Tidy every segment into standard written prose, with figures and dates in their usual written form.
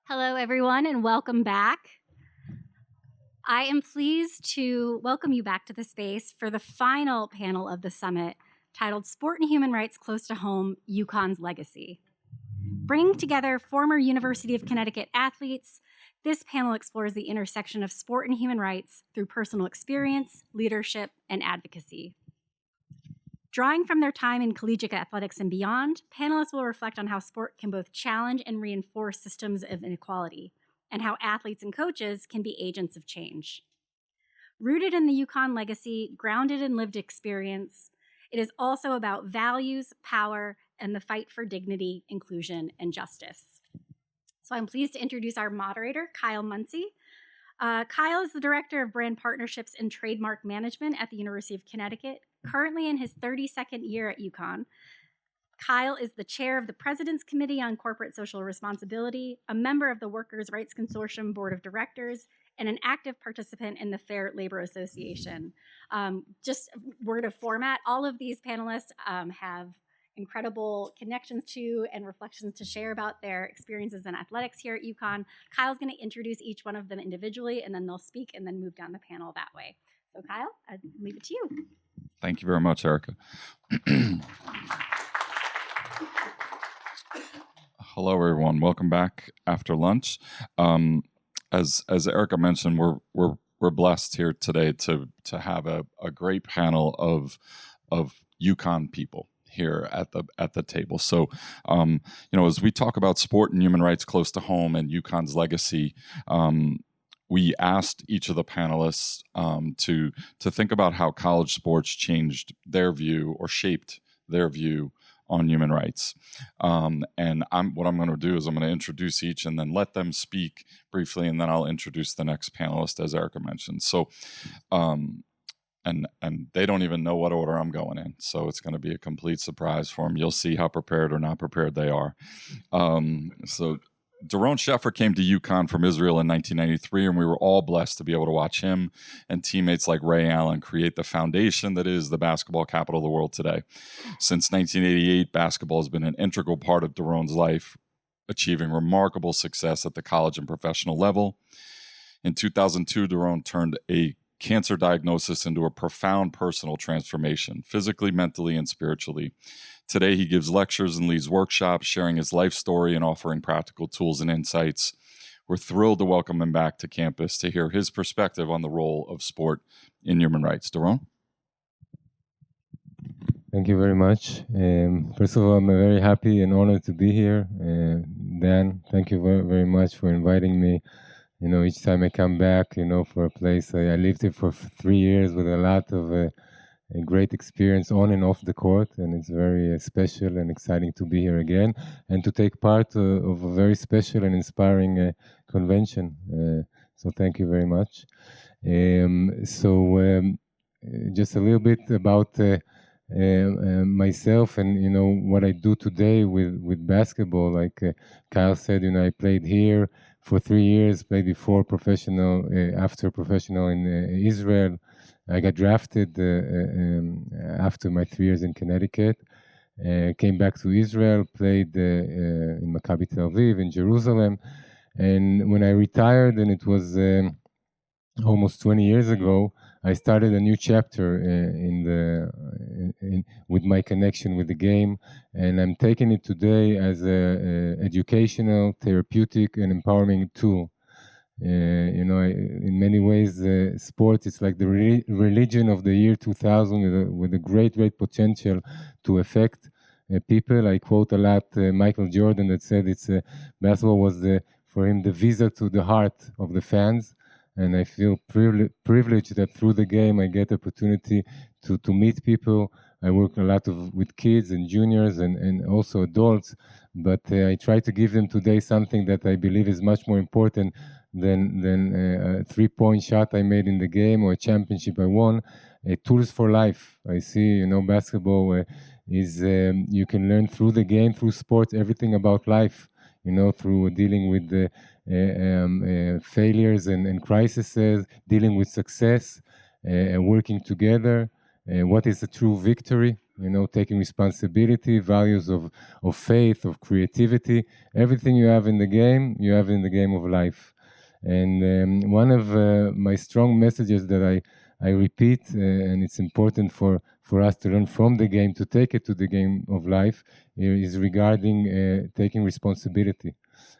Hello, everyone, and welcome back. I am pleased to welcome you back to the space for the final panel of the summit, titled Sport and Human Rights Close to Home, UConn's Legacy. Bringing together former University of Connecticut athletes, this panel explores the intersection of sport and human rights through personal experience, leadership, and advocacy. Drawing from their time in collegiate athletics and beyond, panelists will reflect on how sport can both challenge and reinforce systems of inequality, and how athletes and coaches can be agents of change. Rooted in the UConn legacy, grounded in lived experience, it is also about values, power, and the fight for dignity, inclusion, and justice. So I'm pleased to introduce our moderator, Kyle Muncy. Kyle is the Director of Brand Partnerships and Trademark Management at the University of Connecticut, currently in his 32nd year at UConn. Kyle is the chair of the President's Committee on Corporate Social Responsibility, a member of the Workers' Rights Consortium Board of Directors, and an active participant in the Fair Labor Association. Just word of format, all of these panelists have incredible connections to and reflections to share about their experiences in athletics here at UConn. Kyle's going to introduce each one of them individually, and then they'll speak and then move down the panel that way. So Kyle, I'll leave it to you. Thank you very much, Erica. Hello, everyone. Welcome back after lunch. As Erica mentioned, we're blessed here today to have a great panel of UConn people here at the table. So, as we talk about sport and human rights close to home and UConn's legacy, we asked each of the panelists to think about how college sports changed their view or shaped their view on human rights. And what I'm going to do is I'm going to introduce each and then let them speak briefly, and then I'll introduce the next panelist, as Erica mentioned. So, and they don't even know what order I'm going in, so it's going to be a complete surprise for them. You'll see how prepared or not prepared they are. So Doron Sheffer came to UConn from Israel in 1993, and we were all blessed to be able to watch him and teammates like Ray Allen create the foundation that is the basketball capital of the world today. Since 1988, basketball has been an integral part of Doron's life, achieving remarkable success at the college and professional level. In 2002, Doron turned a cancer diagnosis into a profound personal transformation, physically, mentally, and spiritually. Today, he gives lectures and leads workshops, sharing his life story and offering practical tools and insights. We're thrilled to welcome him back to campus to hear his perspective on the role of sport in human rights. Doron? Thank you very much. First of all, I'm very happy and honored to be here. Dan, thank you very, very much for inviting me. Each time I come back, for a place, I lived here for 3 years with a lot of a great experience on and off the court, and it's very special and exciting to be here again and to take part of a very special and inspiring convention. So thank you very much. Just a little bit about myself and what I do today with basketball. Like Kyle said, I played here for 3 years, played before professional, after professional in Israel. I got drafted after my 3 years in Connecticut. Came back to Israel, played in Maccabi Tel Aviv, in Jerusalem. And when I retired, and it was almost 20 years ago, I started a new chapter with my connection with the game, and I'm taking it today as a educational, therapeutic, and empowering tool. In many ways, sport is like the religion of the year 2000, with a great potential to affect people. I quote a lot Michael Jordan that said basketball was for him the visa to the heart of the fans. And I feel privileged that through the game I get the opportunity to meet people. I work a lot with kids and juniors and also adults, but I try to give them today something that I believe is much more important than a 3-point shot I made in the game or a championship I won. Tools for life. I see, basketball is you can learn through the game, through sports, everything about life. Through dealing with the failures and crises, dealing with success, and working together. What is a true victory? taking responsibility, values of faith, of creativity. Everything you have in the game, you have in the game of life. And one of my strong messages that I repeat, and it's important for us to learn from the game, to take it to the game of life, is regarding taking responsibility.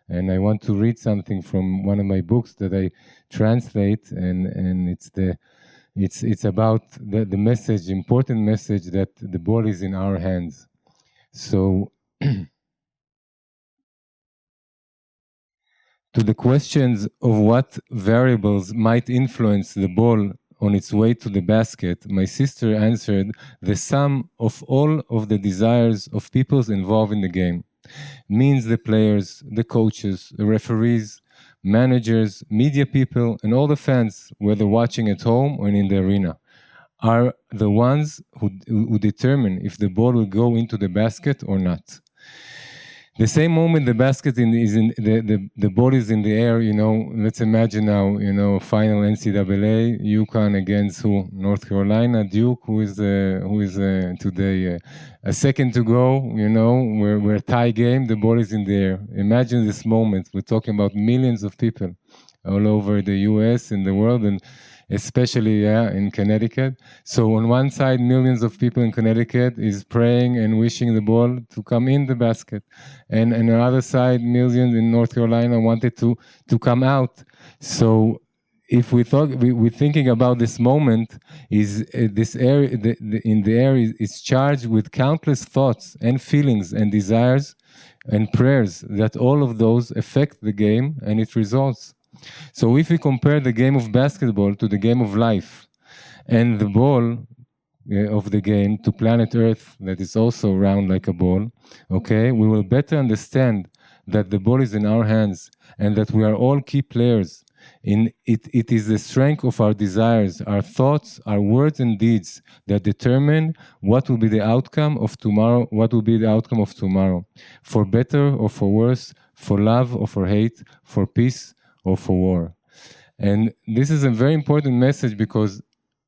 And I want to read something from one of my books that I translate, and it's about the message, important message, that the ball is in our hands. So to the questions of what variables might influence the ball on its way to the basket, my sister answered, the sum of all of the desires of peoples involved in the game. Means the players, the coaches, the referees, managers, media people, and all the fans, whether watching at home or in the arena, are the ones who determine if the ball will go into the basket or not. The same moment the basket is in the ball is in the air, let's imagine now, final NCAA, UConn against who? North Carolina, Duke, who is today a second to go, we're tie game, the ball is in the air. Imagine this moment. We're talking about millions of people all over the US and the world, and especially in Connecticut. So on one side, millions of people in Connecticut is praying and wishing the ball to come in the basket. And on the other side, millions in North Carolina wanted to come out. So if we're thinking about this moment, is this area in the air is charged with countless thoughts and feelings and desires and prayers, that all of those affect the game and its results. So if we compare the game of basketball to the game of life, and the ball of the game to planet Earth, that is also round like a ball, okay, we will better understand that the ball is in our hands and that we are all key players. It is the strength of our desires, our thoughts, our words and deeds that determine what will be the outcome of tomorrow, for better or for worse, for love or for hate, for peace or for war. And this is a very important message, because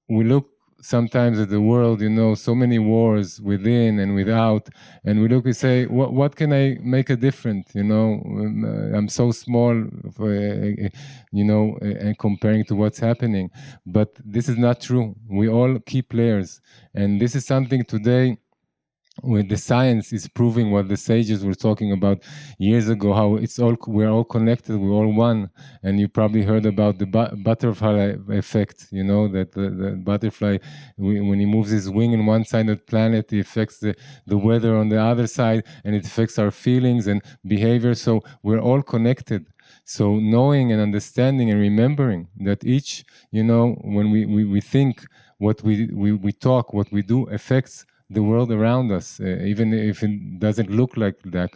we look sometimes at the world, so many wars within and without, and we look and say, what can I make a difference? I'm so small, and comparing to what's happening. But this is not true. We all key players, and this is something today where the science is proving what the sages were talking about years ago, how we're all connected, we're all one. And you probably heard about the butterfly effect, that the butterfly, when he moves his wing on one side of the planet, it affects the weather on the other side, and it affects our feelings and behavior. So we're all connected. So knowing and understanding and remembering that each, when we think, what we talk, what we do affects the world around us, even if it doesn't look like that,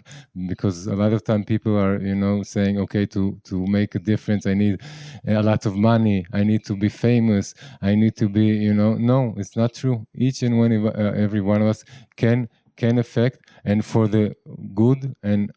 because a lot of time people are, saying, okay, to make a difference, I need a lot of money, I need to be famous, I need to be, no, it's not true. Each and every one of us can affect, and for the good, and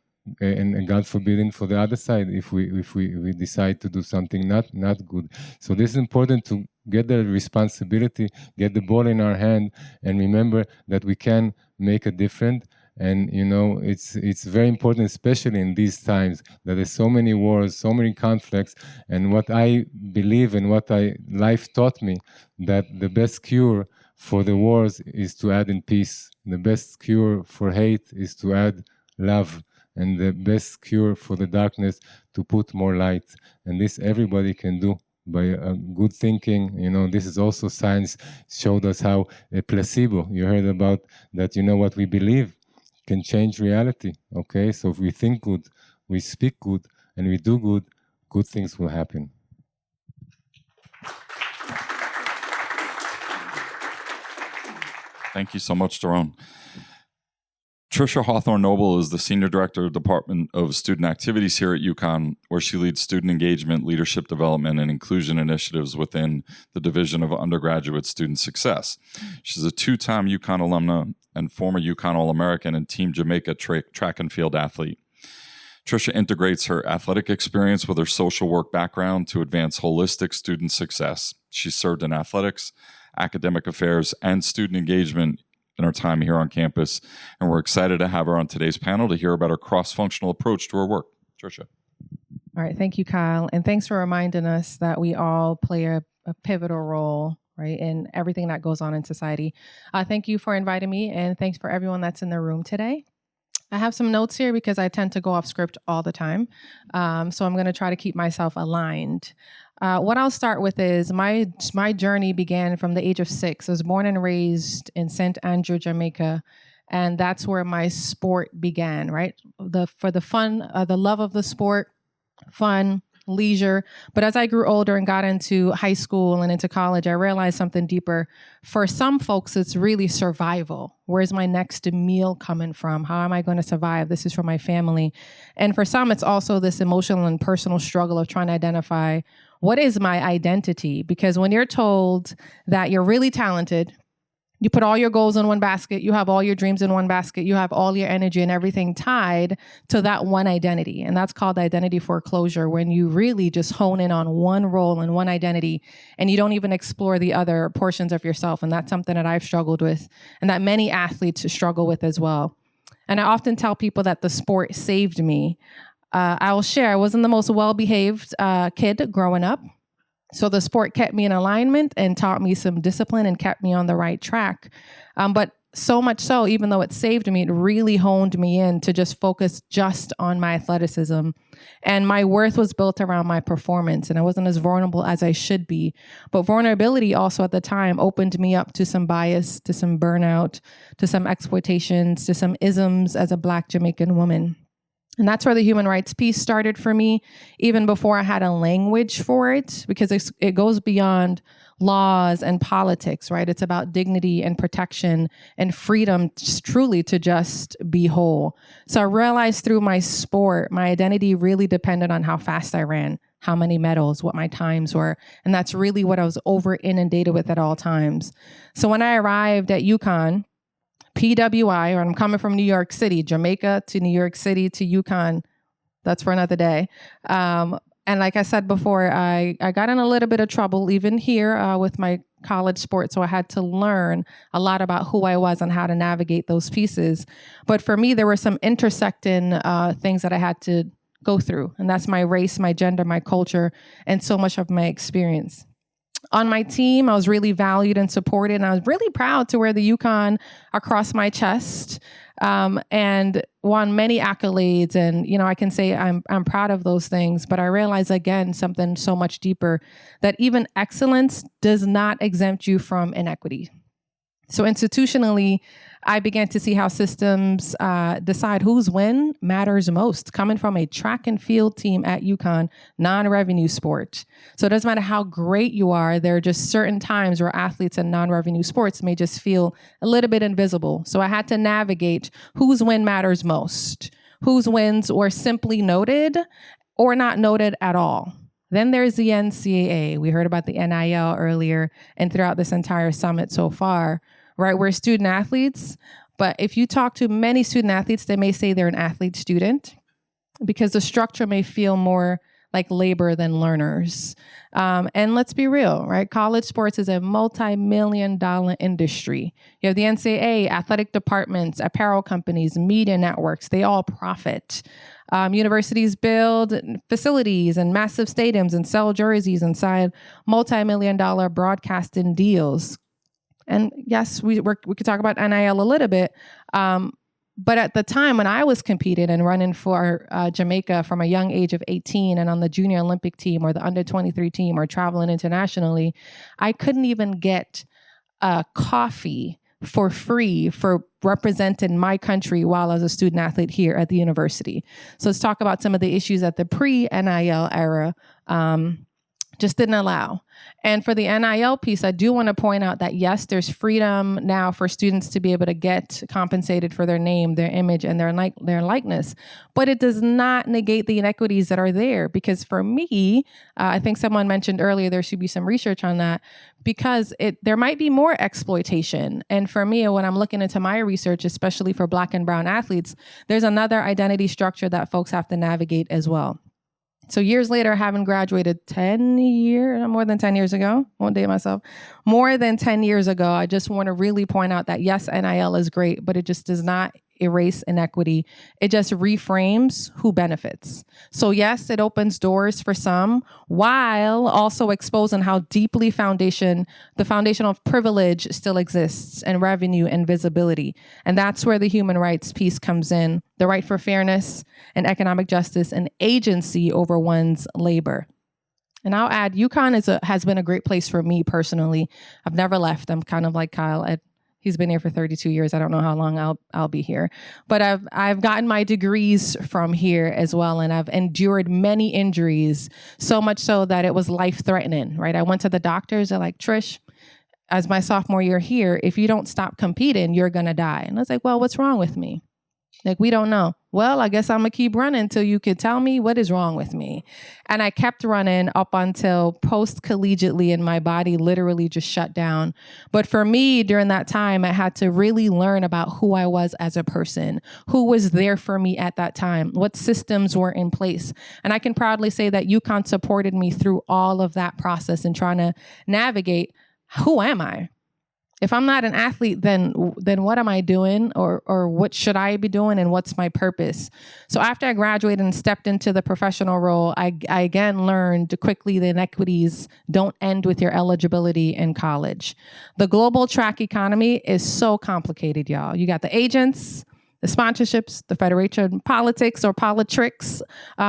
God forbid, for the other side, if we decide to do something not good. So this is important, to get the responsibility, get the ball in our hand, and remember that we can make a difference. And it's very important, especially in these times, that there's so many wars, so many conflicts. And what I believe and what life taught me, that the best cure for the wars is to add in peace. The best cure for hate is to add love. And the best cure for the darkness, to put more light. And this everybody can do by good thinking. This is also science showed us how a placebo, you heard about that, what we believe can change reality. Okay, so if we think good, we speak good, and we do good, good things will happen. Thank you so much, Doron. Tricia Hawthorne-Noble is the Senior Director of Department of Student Activities here at UConn, where she leads student engagement, leadership development, and inclusion initiatives within the Division of Undergraduate Student Success. She's a two-time UConn alumna and former UConn All-American and Team Jamaica track and field athlete. Tricia integrates her athletic experience with her social work background to advance holistic student success. She served in athletics, academic affairs, and student engagement in our time here on campus. And we're excited to have her on today's panel to hear about her cross-functional approach to her work. Trisha. All right. Thank you, Kyle. And thanks for reminding us that we all play a pivotal role, right, in everything that goes on in society. Thank you for inviting me, and thanks for everyone that's in the room today. I have some notes here because I tend to go off script all the time. So I'm going to try to keep myself aligned. What I'll start with is my journey began from the age of 6. I was born and raised in St. Andrew, Jamaica. And that's where my sport began, right? For the fun, the love of the sport, fun, leisure. But as I grew older and got into high school and into college, I realized something deeper. For some folks, it's really survival. Where's my next meal coming from? How am I going to survive? This is for my family. And for some, it's also this emotional and personal struggle of trying to identify what is my identity? Because when you're told that you're really talented, you put all your goals in one basket, you have all your dreams in one basket, you have all your energy and everything tied to that one identity. And that's called identity foreclosure, when you really just hone in on one role and one identity, and you don't even explore the other portions of yourself. And that's something that I've struggled with, and that many athletes struggle with as well. And I often tell people that the sport saved me. I will share, I wasn't the most well-behaved kid growing up. So the sport kept me in alignment and taught me some discipline and kept me on the right track. But so much so, even though it saved me, it really honed me in to just focus just on my athleticism. And my worth was built around my performance, and I wasn't as vulnerable as I should be. But vulnerability also at the time opened me up to some bias, to some burnout, to some exploitations, to some isms as a Black Jamaican woman. And that's where the human rights piece started for me, even before I had a language for it, because it goes beyond laws and politics, right? It's about dignity and protection and freedom truly to just be whole. So I realized through my sport, my identity really depended on how fast I ran, how many medals, what my times were. And that's really what I was over inundated with at all times. So when I arrived at UConn, PWI, or I'm coming from New York City, Jamaica to New York City to UConn. That's for another day. And like I said before, I got in a little bit of trouble even here with my college sport. So I had to learn a lot about who I was and how to navigate those pieces. But for me, there were some intersecting things that I had to go through. And that's my race, my gender, my culture, and so much of my experience. On my team, I was really valued and supported, and I was really proud to wear the UConn across my chest and won many accolades. And, you know, I can say I'm proud of those things, but I realized, again, something so much deeper, that even excellence does not exempt you from inequity. So institutionally, I began to see how systems decide whose win matters most, coming from a track and field team at UConn, non-revenue sport. So it doesn't matter how great you are, there are just certain times where athletes in non-revenue sports may just feel a little bit invisible. So I had to navigate whose win matters most, whose wins were simply noted or not noted at all. Then there's the NCAA. We heard about the NIL earlier and throughout this entire summit so far. Right, we're student athletes, but if you talk to many student athletes, they may say they're an athlete student because the structure may feel more like labor than learners. And let's be real, right? College sports is a multi-million-dollar industry. You have the NCAA, athletic departments, apparel companies, media networks, they all profit. Universities build facilities and massive stadiums and sell jerseys and sign multi-million-dollar broadcasting deals. And yes, we could talk about NIL a little bit, but at the time when I was competing and running for Jamaica from a young age of 18 and on the junior Olympic team or the under 23 team or traveling internationally, I couldn't even get coffee for free for representing my country while I was a student athlete here at the university. So let's talk about some of the issues at the pre-NIL era just didn't allow. And for the NIL piece, I do want to point out that yes, there's freedom now for students to be able to get compensated for their name, their image, and their likeness. But it does not negate the inequities that are there. Because for me, I think someone mentioned earlier, there should be some research on that because there might be more exploitation. And for me, when I'm looking into my research, especially for Black and brown athletes, there's another identity structure that folks have to navigate as well. So years later, having graduated more than 10 years ago, won't date myself, more than 10 years ago, I just want to really point out that yes, NIL is great, but it just does not erase inequity. It just reframes who benefits. So yes, it opens doors for some while also exposing how deeply the foundation of privilege still exists, and revenue and visibility. And that's where the human rights piece comes in, the right for fairness and economic justice and agency over one's labor. And I'll add, UConn has been a great place for me personally. I've never left. I'm kind of like Kyle. He's been here for 32 years. I don't know how long I'll be here, but I've gotten my degrees from here as well, and I've endured many injuries, so much so that it was life-threatening. Right? I went to the doctors. They're like, Trish, as my sophomore year here, if you don't stop competing, you're gonna die. And I was like, well, what's wrong with me? Like, we don't know. Well, I guess I'm gonna keep running until you can tell me what is wrong with me. And I kept running up until post-collegiately, and my body literally just shut down. But for me, during that time, I had to really learn about who I was as a person, who was there for me at that time, what systems were in place. And I can proudly say that UConn supported me through all of that process and trying to navigate, who am I? If I'm not an athlete, then what am I doing, or what should I be doing, and what's my purpose? So after I graduated and stepped into the professional role, I again learned quickly the inequities don't end with your eligibility in college. The global track economy is so complicated, y'all. You got the agents, the sponsorships, the federation politics or politricks,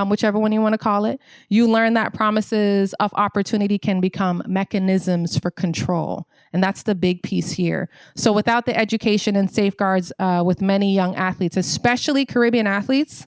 whichever one you want to call it. You learn that promises of opportunity can become mechanisms for control. And that's the big piece here. So without the education and safeguards with many young athletes, especially Caribbean athletes,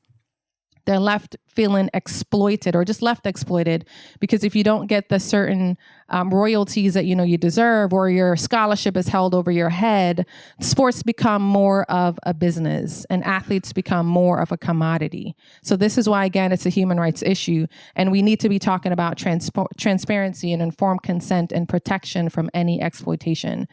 they're left feeling exploited, or just left exploited, because if you don't get the certain royalties that you deserve, or your scholarship is held over your head, sports become more of a business and athletes become more of a commodity. So this is why, again, it's a human rights issue, and we need to be talking about transparency and informed consent and protection from any exploitation.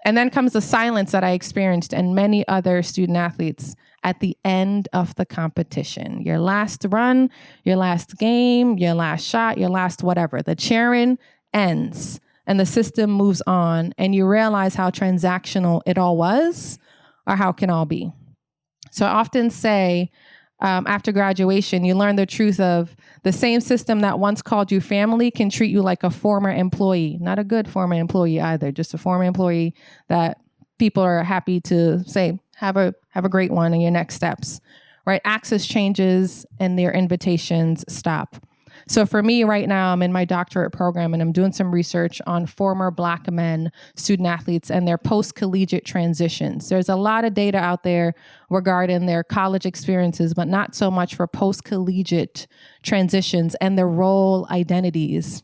And then comes the silence that I experienced and many other student athletes at the end of the competition. Your last run, your last game, your last shot, your last whatever. The cheering ends and the system moves on, and you realize how transactional it all was, or how it can all be. So I often say, after graduation, you learn the truth of the same system that once called you family can treat you like a former employee. Not a good former employee either, just a former employee that people are happy to say, have a great one in your next steps, right? Access changes and their invitations stop. So for me right now, I'm in my doctorate program and I'm doing some research on former Black men, student athletes, and their post-collegiate transitions. There's a lot of data out there regarding their college experiences, but not so much for post-collegiate transitions and their role identities.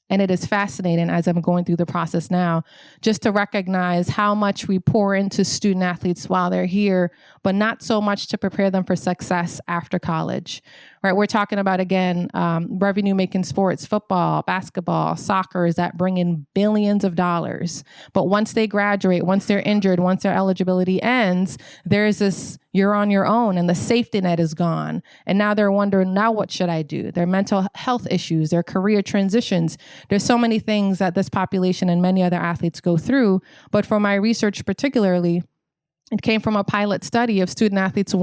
And it is fascinating, as I'm going through the process now, just to recognize how much we pour into student athletes while they're here, but not so much to prepare them for success after college. Right? We're talking about, again, revenue-making sports, football, basketball, soccer, is that bring in billions of dollars. But once they graduate, once they're injured, once their eligibility ends, there's this, you're on your own, and the safety net is gone. And now they're wondering, now what should I do? Their mental health issues, their career transitions. There's so many things that this population and many other athletes go through. But for my research particularly, it came from a pilot study of student athletes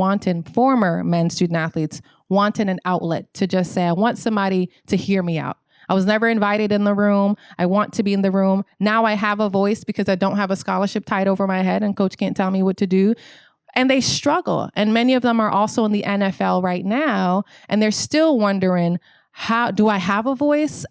former men student athletes wanting an outlet to just say, I want somebody to hear me out. I was never invited in the room. I want to be in the room. Now I have a voice because I don't have a scholarship tied over my head and coach can't tell me what to do. And they struggle. And many of them are also in the NFL right now. And they're still wondering, how do I have a voice?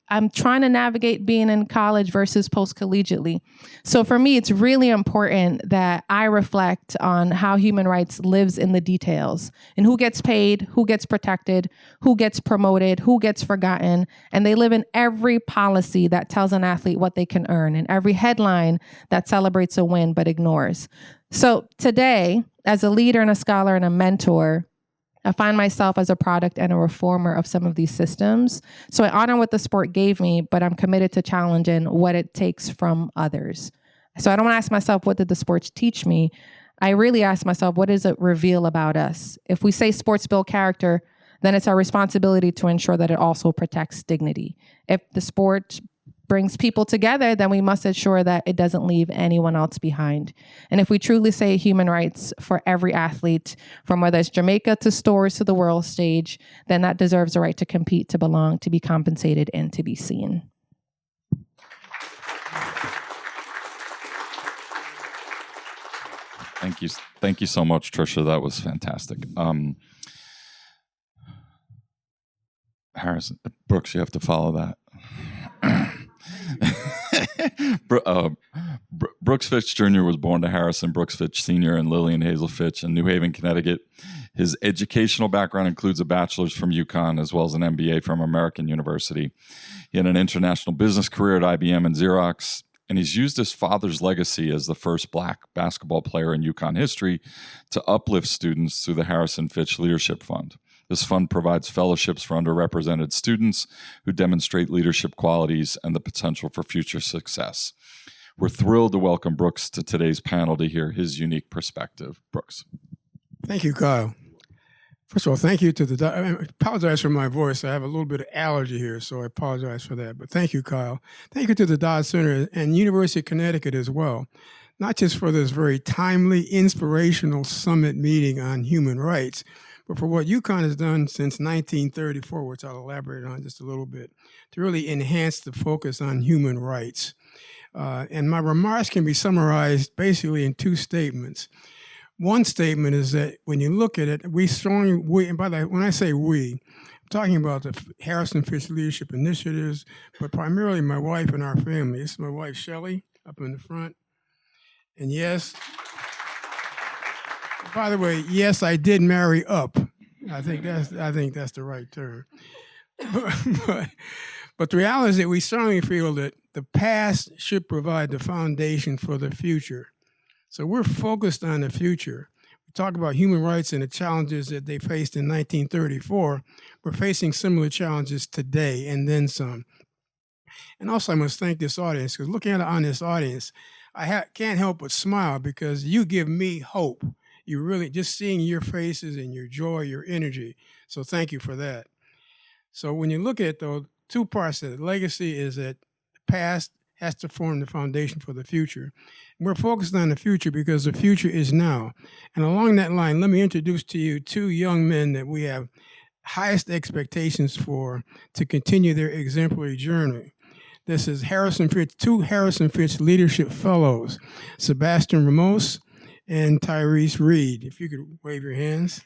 I'm trying to navigate being in college versus post-collegiately. So for me, it's really important that I reflect on how human rights lives in the details, and who gets paid, who gets protected, who gets promoted, who gets forgotten. And they live in every policy that tells an athlete what they can earn, and every headline that celebrates a win but ignores. So today, as a leader and a scholar and a mentor, I find myself as a product and a reformer of some of these systems. So I honor what the sport gave me, but I'm committed to challenging what it takes from others. So I don't want to ask myself, what did the sports teach me? I really ask myself, what does it reveal about us? If we say sports build character, then it's our responsibility to ensure that it also protects dignity. If the sport brings people together, then we must ensure that it doesn't leave anyone else behind. And if we truly say human rights for every athlete, from whether it's Jamaica to Storrs to the world stage, then that deserves the right to compete, to belong, to be compensated, and to be seen. Thank you so much, Tricia. That was fantastic. Harrison, Brooks, you have to follow that. Brooks Fitch Jr. was born to Harrison Brooks Fitch Sr. and Lillian Hazel Fitch in New Haven, Connecticut. His educational background includes a bachelor's from UConn as well as an MBA from American University. He had an international business career at IBM and Xerox, and he's used his father's legacy as the first Black basketball player in UConn history to uplift students through the Harrison Fitch Leadership Fund. This fund provides fellowships for underrepresented students who demonstrate leadership qualities and the potential for future success. We're thrilled to welcome Brooks to today's panel to hear his unique perspective. Brooks. Thank you, Kyle. First of all, thank you to I apologize for my voice. I have a little bit of allergy here, so I apologize for that. But thank you, Kyle. Thank you to the Dodd Center and University of Connecticut as well, not just for this very timely, inspirational summit meeting on human rights, but for what UConn has done since 1934, which I'll elaborate on just a little bit, to really enhance the focus on human rights. And my remarks can be summarized basically in two statements. One statement is that when you look at it, and by the way, when I say we, I'm talking about the Harrison Fitch Leadership Initiatives, but primarily my wife and our family. This is my wife, Shelley, up in the front. And yes, by the way, yes, I did marry up. I think that's the right term. But the reality is that we strongly feel that the past should provide the foundation for the future. So we're focused on the future. We talk about human rights and the challenges that they faced in 1934. We're facing similar challenges today and then some. And also I must thank this audience, because looking on this audience, I can't help but smile because you give me hope. You really, just seeing your faces and your joy, your energy. So thank you for that. So when you look at though, two parts of it, legacy is that the past has to form the foundation for the future. And we're focused on the future because the future is now. And along that line, let me introduce to you two young men that we have highest expectations for to continue their exemplary journey. This is two Harrison Fitch Leadership Fellows, Sebastian Ramos and Tyrese Reed. If you could wave your hands.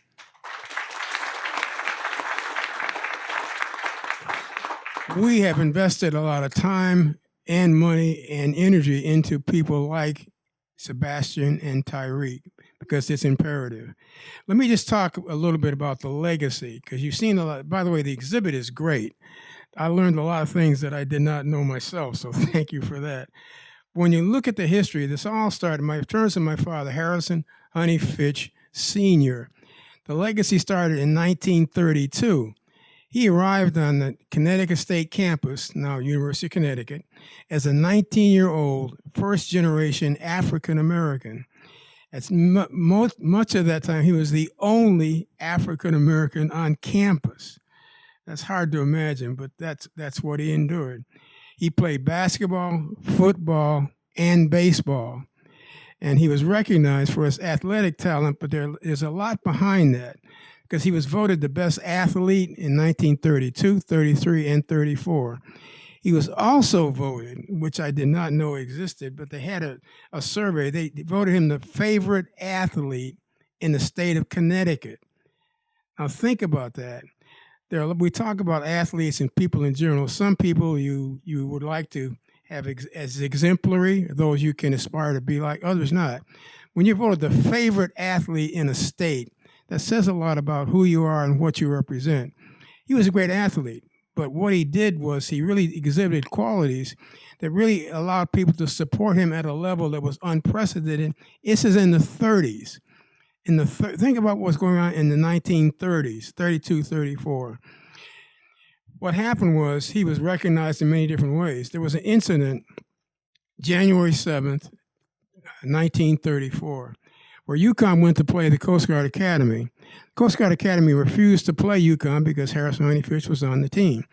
We have invested a lot of time and money and energy into people like Sebastian and Tyreek because it's imperative. Let me just talk a little bit about the legacy, because you've seen a lot. By the way, the exhibit is great. I learned a lot of things that I did not know myself, so thank you for that. When you look at the history, this all started, my turns to my father, Harrison Honey Fitch Sr. The legacy started in 1932. He arrived on the Connecticut State campus, now University of Connecticut, as a 19-year-old, first-generation African-American. Much of that time, he was the only African-American on campus. That's hard to imagine, but that's what he endured. He played basketball, football, and baseball. And he was recognized for his athletic talent, but there's a lot behind that, because he was voted the best athlete in 1932, 33, and 34. He was also voted, which I did not know existed, but they had a survey. They voted him the favorite athlete in the state of Connecticut. Now think about that. We talk about athletes and people in general. Some people you would like to have as exemplary, those you can aspire to be like, others not. When you're voted the favorite athlete in a state, that says a lot about who you are and what you represent. He was a great athlete, but what he did was he really exhibited qualities that really allowed people to support him at a level that was unprecedented. This is in the 30s. Think about what's going on in the 1930s, 32, 34. What happened was he was recognized in many different ways. There was an incident, January 7th, 1934, where UConn went to play the Coast Guard Academy. Coast Guard Academy refused to play UConn because Harrison Honeyfish was on the team.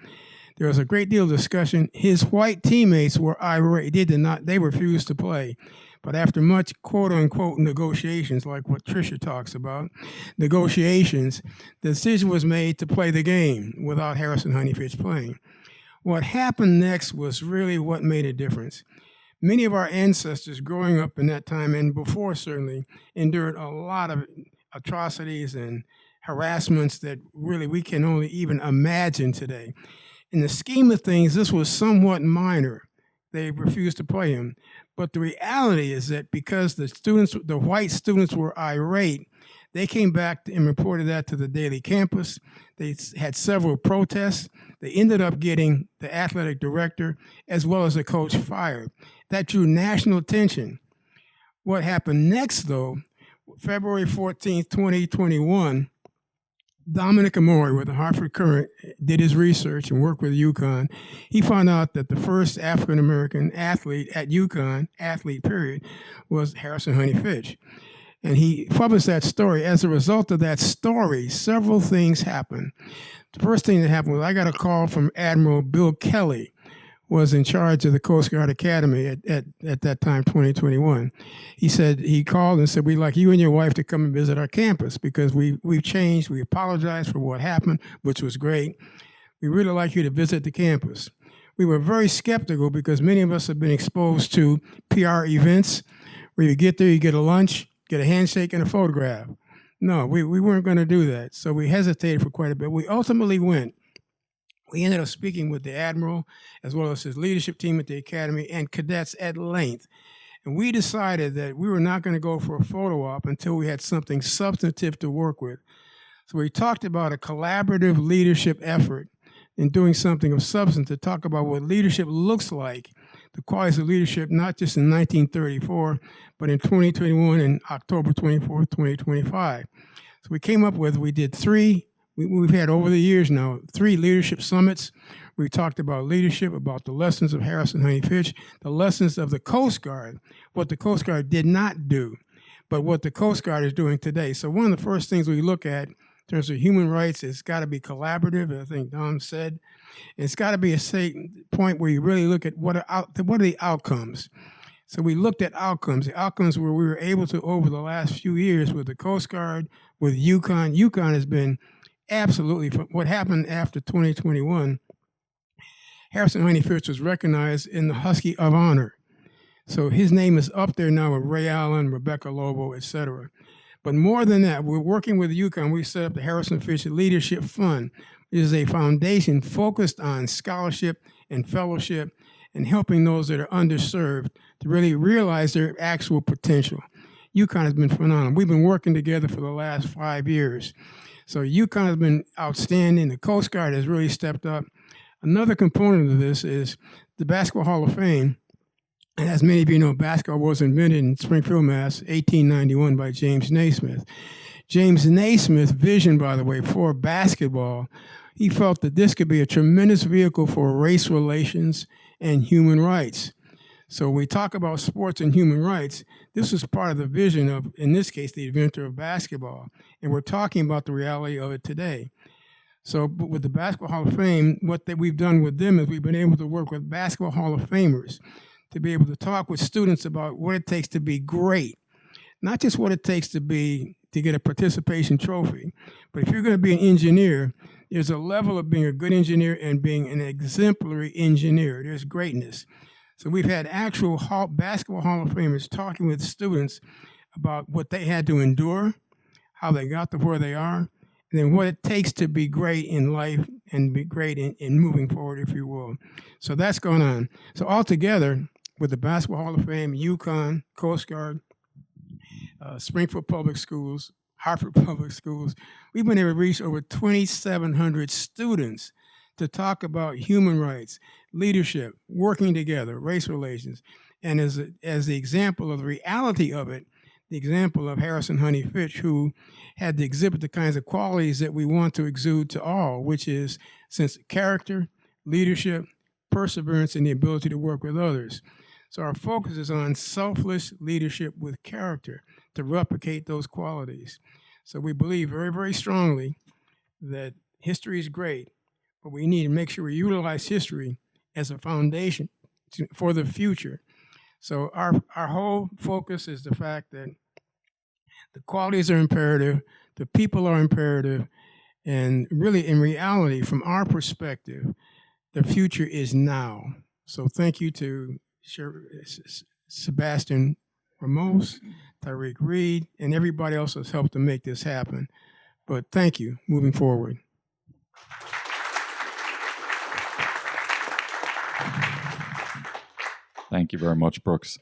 There was a great deal of discussion. His white teammates were irate. They refused to play. But after much quote-unquote negotiations, like what Tricia talks about, negotiations, the decision was made to play the game without Harrison Honeyfish playing. What happened next was really what made a difference. Many of our ancestors growing up in that time, and before certainly, endured a lot of atrocities and harassments that really we can only even imagine today. In the scheme of things, this was somewhat minor. They refused to play him. But the reality is that because the white students were irate, they came back and reported that to the Daily Campus. They had several protests. They ended up getting the athletic director as well as the coach fired. That drew national attention. What happened next, though, February 14th, 2021, Dominic Amore with the Hartford Courant did his research and worked with UConn. He found out that the first African-American athlete at UConn, period, was Harrison Honeyfish. And he published that story. As a result of that story, several things happened. The first thing that happened was I got a call from Admiral Bill Kelly, was in charge of the Coast Guard Academy at that time, 2021. He said, he called and said, we'd like you and your wife to come and visit our campus because we've changed. We apologize for what happened, which was great. We really like you to visit the campus. We were very skeptical because many of us have been exposed to PR events where you get there, you get a lunch, get a handshake and a photograph. No, we weren't going to do that. So we hesitated for quite a bit. We ultimately went. We ended up speaking with the Admiral as well as his leadership team at the Academy and cadets at length. And we decided that we were not going to go for a photo op until we had something substantive to work with. So we talked about a collaborative leadership effort in doing something of substance to talk about what leadership looks like, the qualities of leadership, not just in 1934, but in 2021 and October 24th, 2025. So we came up with, we did three. We've had over the years now 3 leadership summits. We talked about leadership, about the lessons of Harrison Honeyfish, the lessons of the Coast Guard, what the Coast Guard did not do, but what the Coast Guard is doing today. So one of the first things we look at in terms of human rights, it's got to be collaborative, I think Don said. It's got to be a point where you really look at what are the outcomes. So we looked at outcomes. The outcomes where we were able to, over the last few years with the Coast Guard, with UConn. UConn has been absolutely, from what happened after 2021, Harrison Honeyfish was recognized in the Husky of Honor. So his name is up there now with Ray Allen, Rebecca Lobo, etc. But more than that, we're working with UConn. We set up the Harrison Fish Leadership Fund, which is a foundation focused on scholarship and fellowship and helping those that are underserved to really realize their actual potential. UConn has been phenomenal. We've been working together for the last 5 years. So UConn has been outstanding. The Coast Guard has really stepped up. Another component of this is the Basketball Hall of Fame. And as many of you know, basketball was invented in Springfield, Mass., 1891 by James Naismith. James Naismith's vision, by the way, for basketball, he felt that this could be a tremendous vehicle for race relations and human rights. So when we talk about sports and human rights, this was part of the vision of, in this case, the inventor of basketball. And we're talking about the reality of it today. So with the Basketball Hall of Fame, what we've done with them is we've been able to work with Basketball Hall of Famers to be able to talk with students about what it takes to be great, not just what it takes to get a participation trophy, but if you're going to be an engineer, there's a level of being a good engineer and being an exemplary engineer. There's greatness. So we've had actual Basketball Hall of Famers talking with students about what they had to endure, how they got to where they are, and then what it takes to be great in life and be great in moving forward, if you will. So that's going on. So altogether, with the Basketball Hall of Fame, UConn, Coast Guard, Springfield Public Schools, Hartford Public Schools, we've been able to reach over 2,700 students to talk about human rights, leadership, working together, race relations, and as the example of the reality of it, the example of Harrison Honeyfish, who had to exhibit the kinds of qualities that we want to exude to all, which is sense of character, leadership, perseverance, and the ability to work with others. So our focus is on selfless leadership with character, to replicate those qualities. So we believe very, very strongly that history is great, but we need to make sure we utilize history as a foundation for the future. So our whole focus is the fact that the qualities are imperative, the people are imperative, and really, in reality, from our perspective, the future is now. So thank you to Sebastian Ramos, Tyreek Reed, and everybody else that's helped to make this happen. But thank you, moving forward. Thank you very much, Brooks.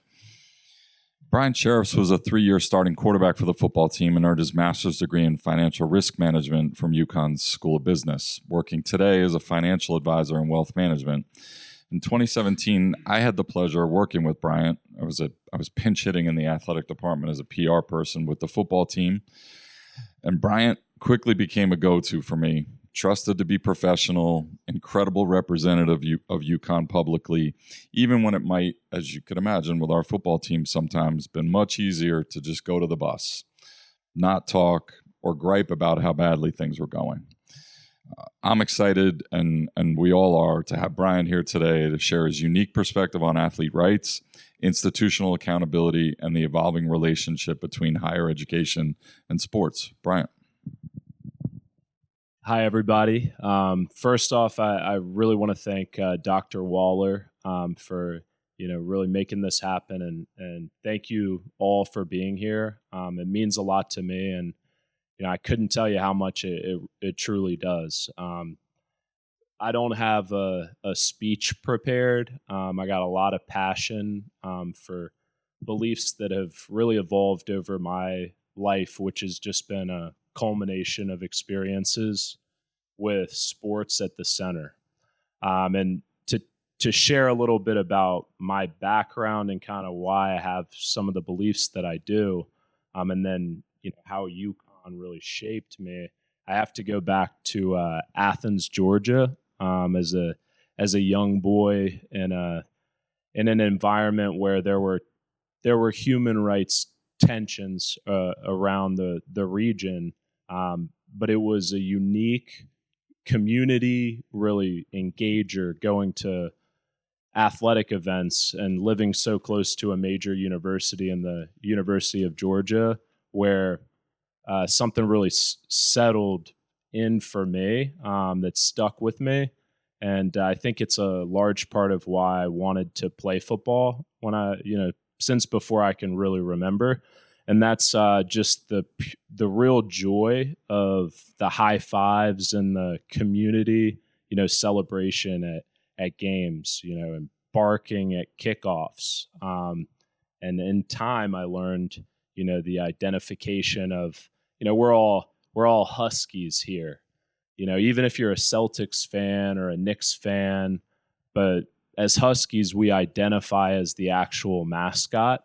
Brian Sheriffs was a 3-year starting quarterback for the football team and earned his master's degree in financial risk management from UConn's School of Business, working today as a financial advisor in wealth management. In 2017, I had the pleasure of working with Bryant. I was pinch hitting in the athletic department as a PR person with the football team, and Bryant quickly became a go-to for me. Trusted to be professional, incredible representative of UConn publicly, even when it might, as you could imagine with our football team sometimes, been much easier to just go to the bus, not talk or gripe about how badly things were going. I'm excited, and we all are, to have Brian here today to share his unique perspective on athlete rights, institutional accountability, and the evolving relationship between higher education and sports. Brian. Hi, everybody. First off, I really want to thank Dr. Waller for really making this happen, and thank you all for being here. It means a lot to me, and I couldn't tell you how much it truly does. I don't have a speech prepared. I got a lot of passion for beliefs that have really evolved over my life, which has just been a culmination of experiences with sports at the center. And to share a little bit about my background and kind of why I have some of the beliefs that I do, and then how UConn really shaped me, I have to go back to Athens, Georgia, as a young boy in an environment where there were human rights tensions around the region, but it was a unique community really engager, going to athletic events and living so close to a major university in the University of Georgia, where something really settled in for me that stuck with me. And I think it's a large part of why I wanted to play football since before I can really remember. And that's just the real joy of the high fives and the community, celebration at games, and barking at kickoffs. And in time, I learned, the identification of, we're all Huskies here. Even if you're a Celtics fan or a Knicks fan, but as Huskies, we identify as the actual mascot.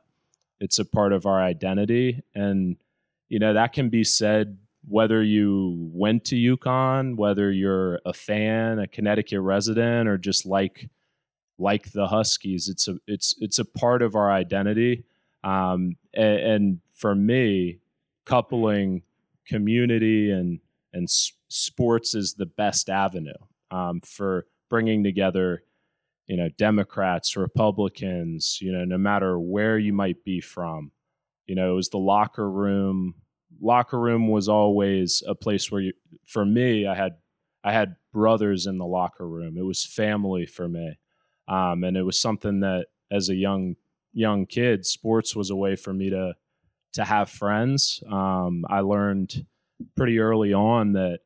It's a part of our identity. And, that can be said whether you went to UConn, whether you're a fan, a Connecticut resident, or just like the Huskies. It's a part of our identity. And for me, coupling community and sports is the best avenue for bringing together Democrats, Republicans, no matter where you might be from. It was the locker room. Locker room was always a place where for me, I had brothers in the locker room. It was family for me. And it was something that as a young kid, sports was a way for me to have friends. I learned pretty early on that,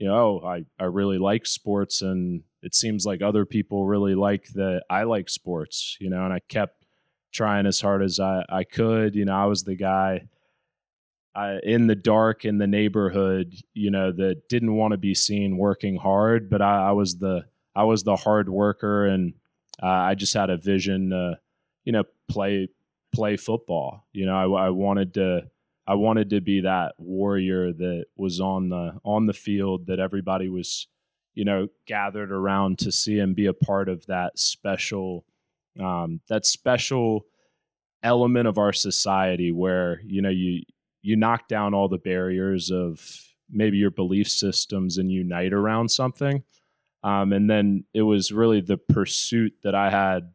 I really like sports, and it seems like other people really like that I like sports, and I kept trying as hard as I could. I was the guy in the dark in the neighborhood, that didn't want to be seen working hard, but I was the hard worker, and I just had a vision to, play football. I wanted to be that warrior that was on the field, that everybody was, gathered around to see and be a part of that special element of our society where, you knock down all the barriers of maybe your belief systems and unite around something. And then it was really the pursuit that I had,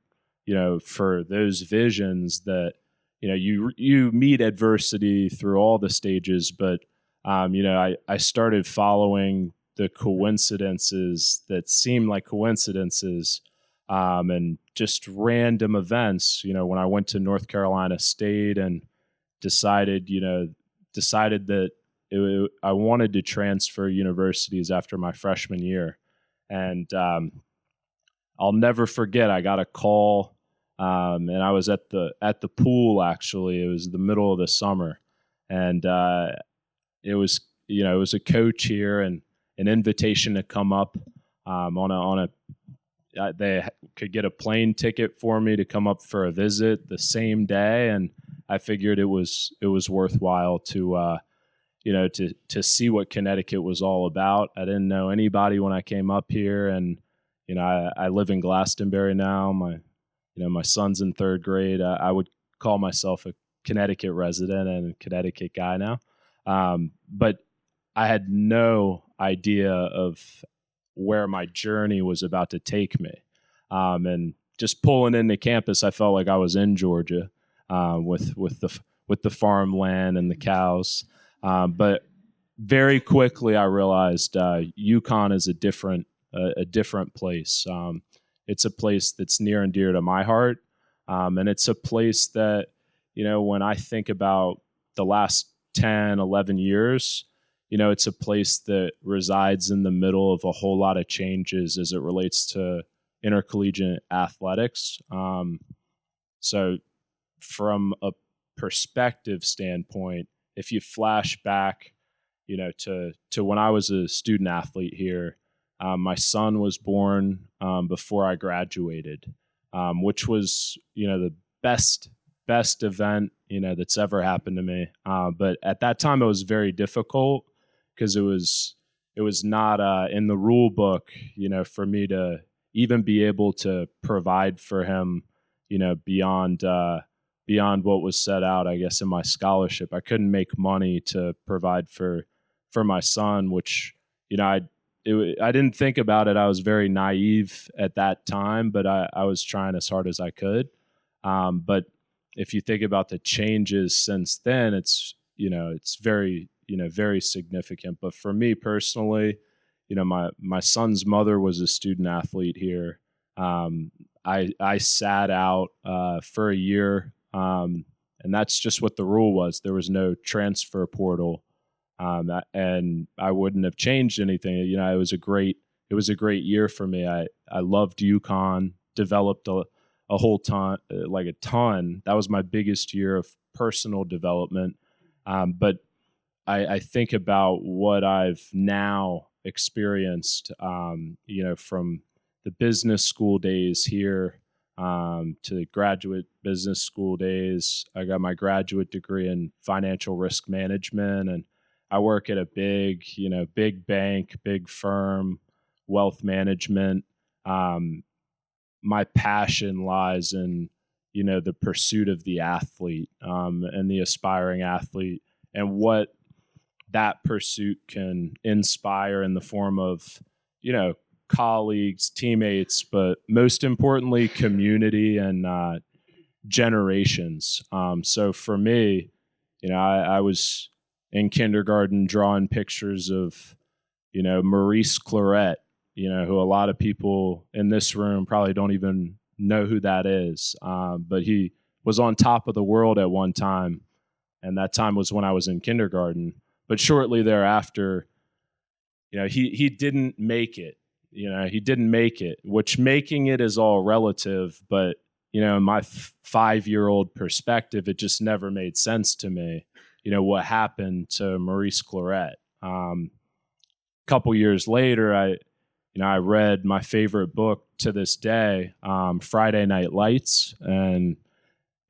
for those visions that, you meet adversity through all the stages, but, I started following the coincidences that seemed like coincidences, and just random events, when I went to North Carolina State and decided that I wanted to transfer universities after my freshman year. And I'll never forget, I got a call, and I was at the pool, actually. It was the middle of the summer. And it was a coach here and an invitation to come up they could get a plane ticket for me to come up for a visit the same day. And I figured it was worthwhile to see what Connecticut was all about. I didn't know anybody when I came up here, and I live in Glastonbury now. My son's in third grade. I would call myself a Connecticut resident and a Connecticut guy now, but I had no idea of where my journey was about to take me. And just pulling into campus, I felt like I was in Georgia, with the farmland and the cows. But very quickly, I realized UConn is a different place. It's a place that's near and dear to my heart, and it's a place that, when I think about the last 10, 11 years, it's a place that resides in the middle of a whole lot of changes as it relates to intercollegiate athletics. So from a perspective standpoint, if you flash back, to when I was a student athlete here, my son was born before I graduated, which was, the best event, that's ever happened to me. But at that time, it was very difficult because it was not in the rule book, for me to even be able to provide for him, beyond what was set out, I guess, in my scholarship. I couldn't make money to provide for my son, which, I didn't think about it. I was very naive at that time, but I was trying as hard as I could. But if you think about the changes since then, it's very, very significant. But for me personally, my son's mother was a student athlete here. I sat out for a year, and that's just what the rule was. There was no transfer portal, and I wouldn't have changed anything. It was a great year for me. I loved UConn, developed a whole ton, like a ton. That was my biggest year of personal development. But I think about what I've now experienced, from the business school days here, to the graduate business school days. I got my graduate degree in financial risk management, and I work at a big bank, big firm, wealth management. My passion lies in, the pursuit of the athlete, and the aspiring athlete, and what that pursuit can inspire in the form of, colleagues, teammates, but most importantly, community and generations. So for me, I was in kindergarten drawing pictures of, Maurice Claret, who a lot of people in this room probably don't even know who that is. But he was on top of the world at one time, and that time was when I was in kindergarten. But shortly thereafter, he didn't make it. He didn't make it, which making it is all relative. But, in my 5-year-old perspective, it just never made sense to me, what happened to Maurice Claret. Couple years later, I read my favorite book to this day, Friday Night Lights, and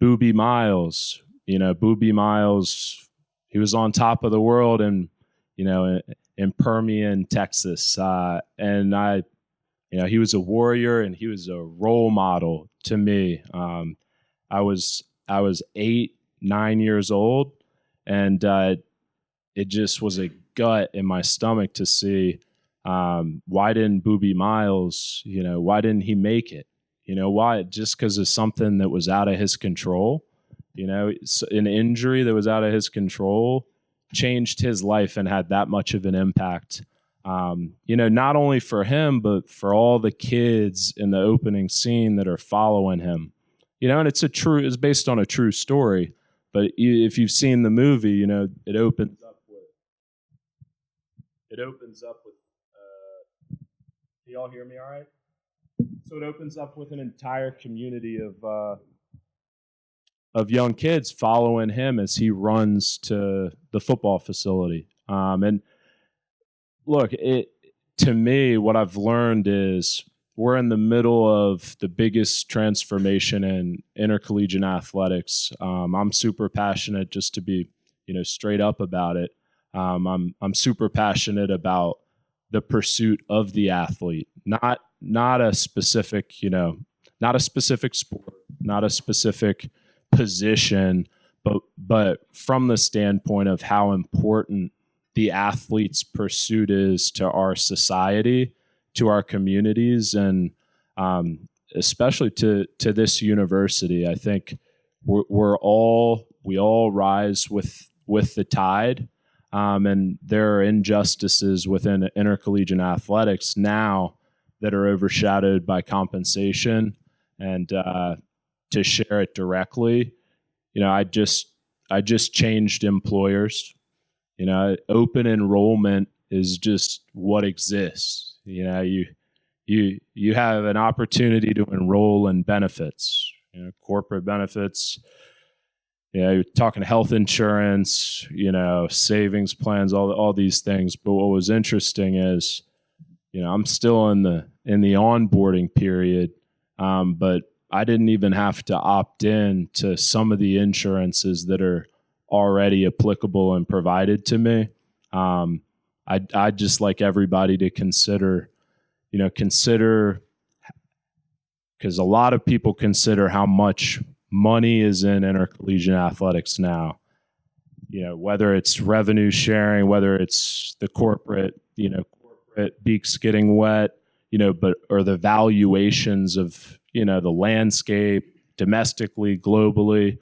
Boobie Miles. Boobie Miles, he was on top of the world and, in Permian, Texas. And he was a warrior and he was a role model to me. I was I was 8, 9 years old, and it just was a gut in my stomach to see why didn't Boobie Miles, why didn't he make it? Why? Just because of something that was out of his control, an injury that was out of his control changed his life and had that much of an impact. Not only for him, but for all the kids in the opening scene that are following him. And it's based on a true story. But if you've seen the movie, it opens up with. Do y'all hear me all right? So it opens up with an entire community of young kids following him as he runs to the football facility. And look, to me, what I've learned is we're in the middle of the biggest transformation in intercollegiate athletics. I'm super passionate, just to be, straight up about it. I'm super passionate about the pursuit of the athlete, not a specific, not a specific sport, not a specific position, but from the standpoint of how important the athlete's pursuit is to our society, to our communities, and especially to this university. I think we all rise with the tide, and there are injustices within intercollegiate athletics now that are overshadowed by compensation. And to share it directly, I just changed employers. Open enrollment is just what exists. You have an opportunity to enroll in benefits, corporate benefits. You're talking health insurance, savings plans, all these things. But what was interesting is, I'm still in the onboarding period, but I didn't even have to opt in to some of the insurances that are already applicable and provided to me. I'd just like everybody to consider, because a lot of people consider how much money is in intercollegiate athletics now. Whether it's revenue sharing, whether it's the corporate beaks getting wet, or the valuations of, the landscape domestically, globally.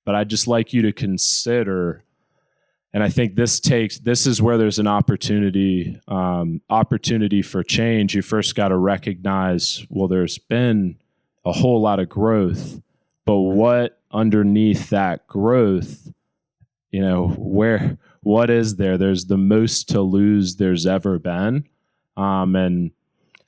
But I'd just like you to consider, and I think this is where there's an opportunity for change. You first got to recognize, well, there's been a whole lot of growth, but what underneath that growth, what is there? There's the most to lose there's ever been. And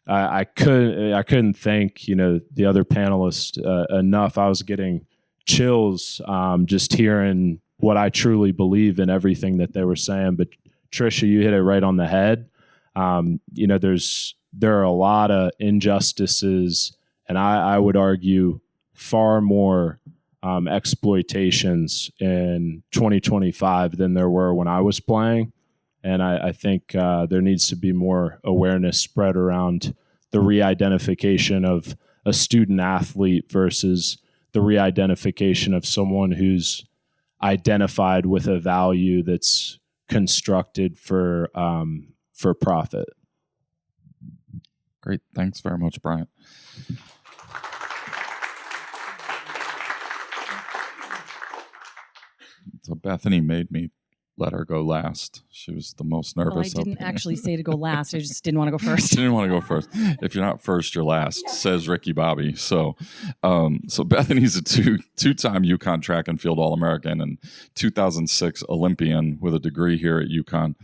I couldn't thank, the other panelists enough. I was getting chills just hearing what I truly believe in everything that they were saying. But Tricia, you hit it right on the head. There are a lot of injustices, and I would argue far more exploitations in 2025 than there were when I was playing. And I think there needs to be more awareness spread around the re-identification of a student athlete versus the re-identification of someone who's identified with a value that's constructed for profit. Great. Thanks very much, Bryant. So Bethany made me let her go last. She was the most nervous. Well, I didn't actually say to go last. I just didn't want to go first. Didn't want to go first. If you're not first, you're last, says Ricky Bobby. So Bethany's a two-time UConn track and field All-American and 2006 Olympian with a degree here at UConn.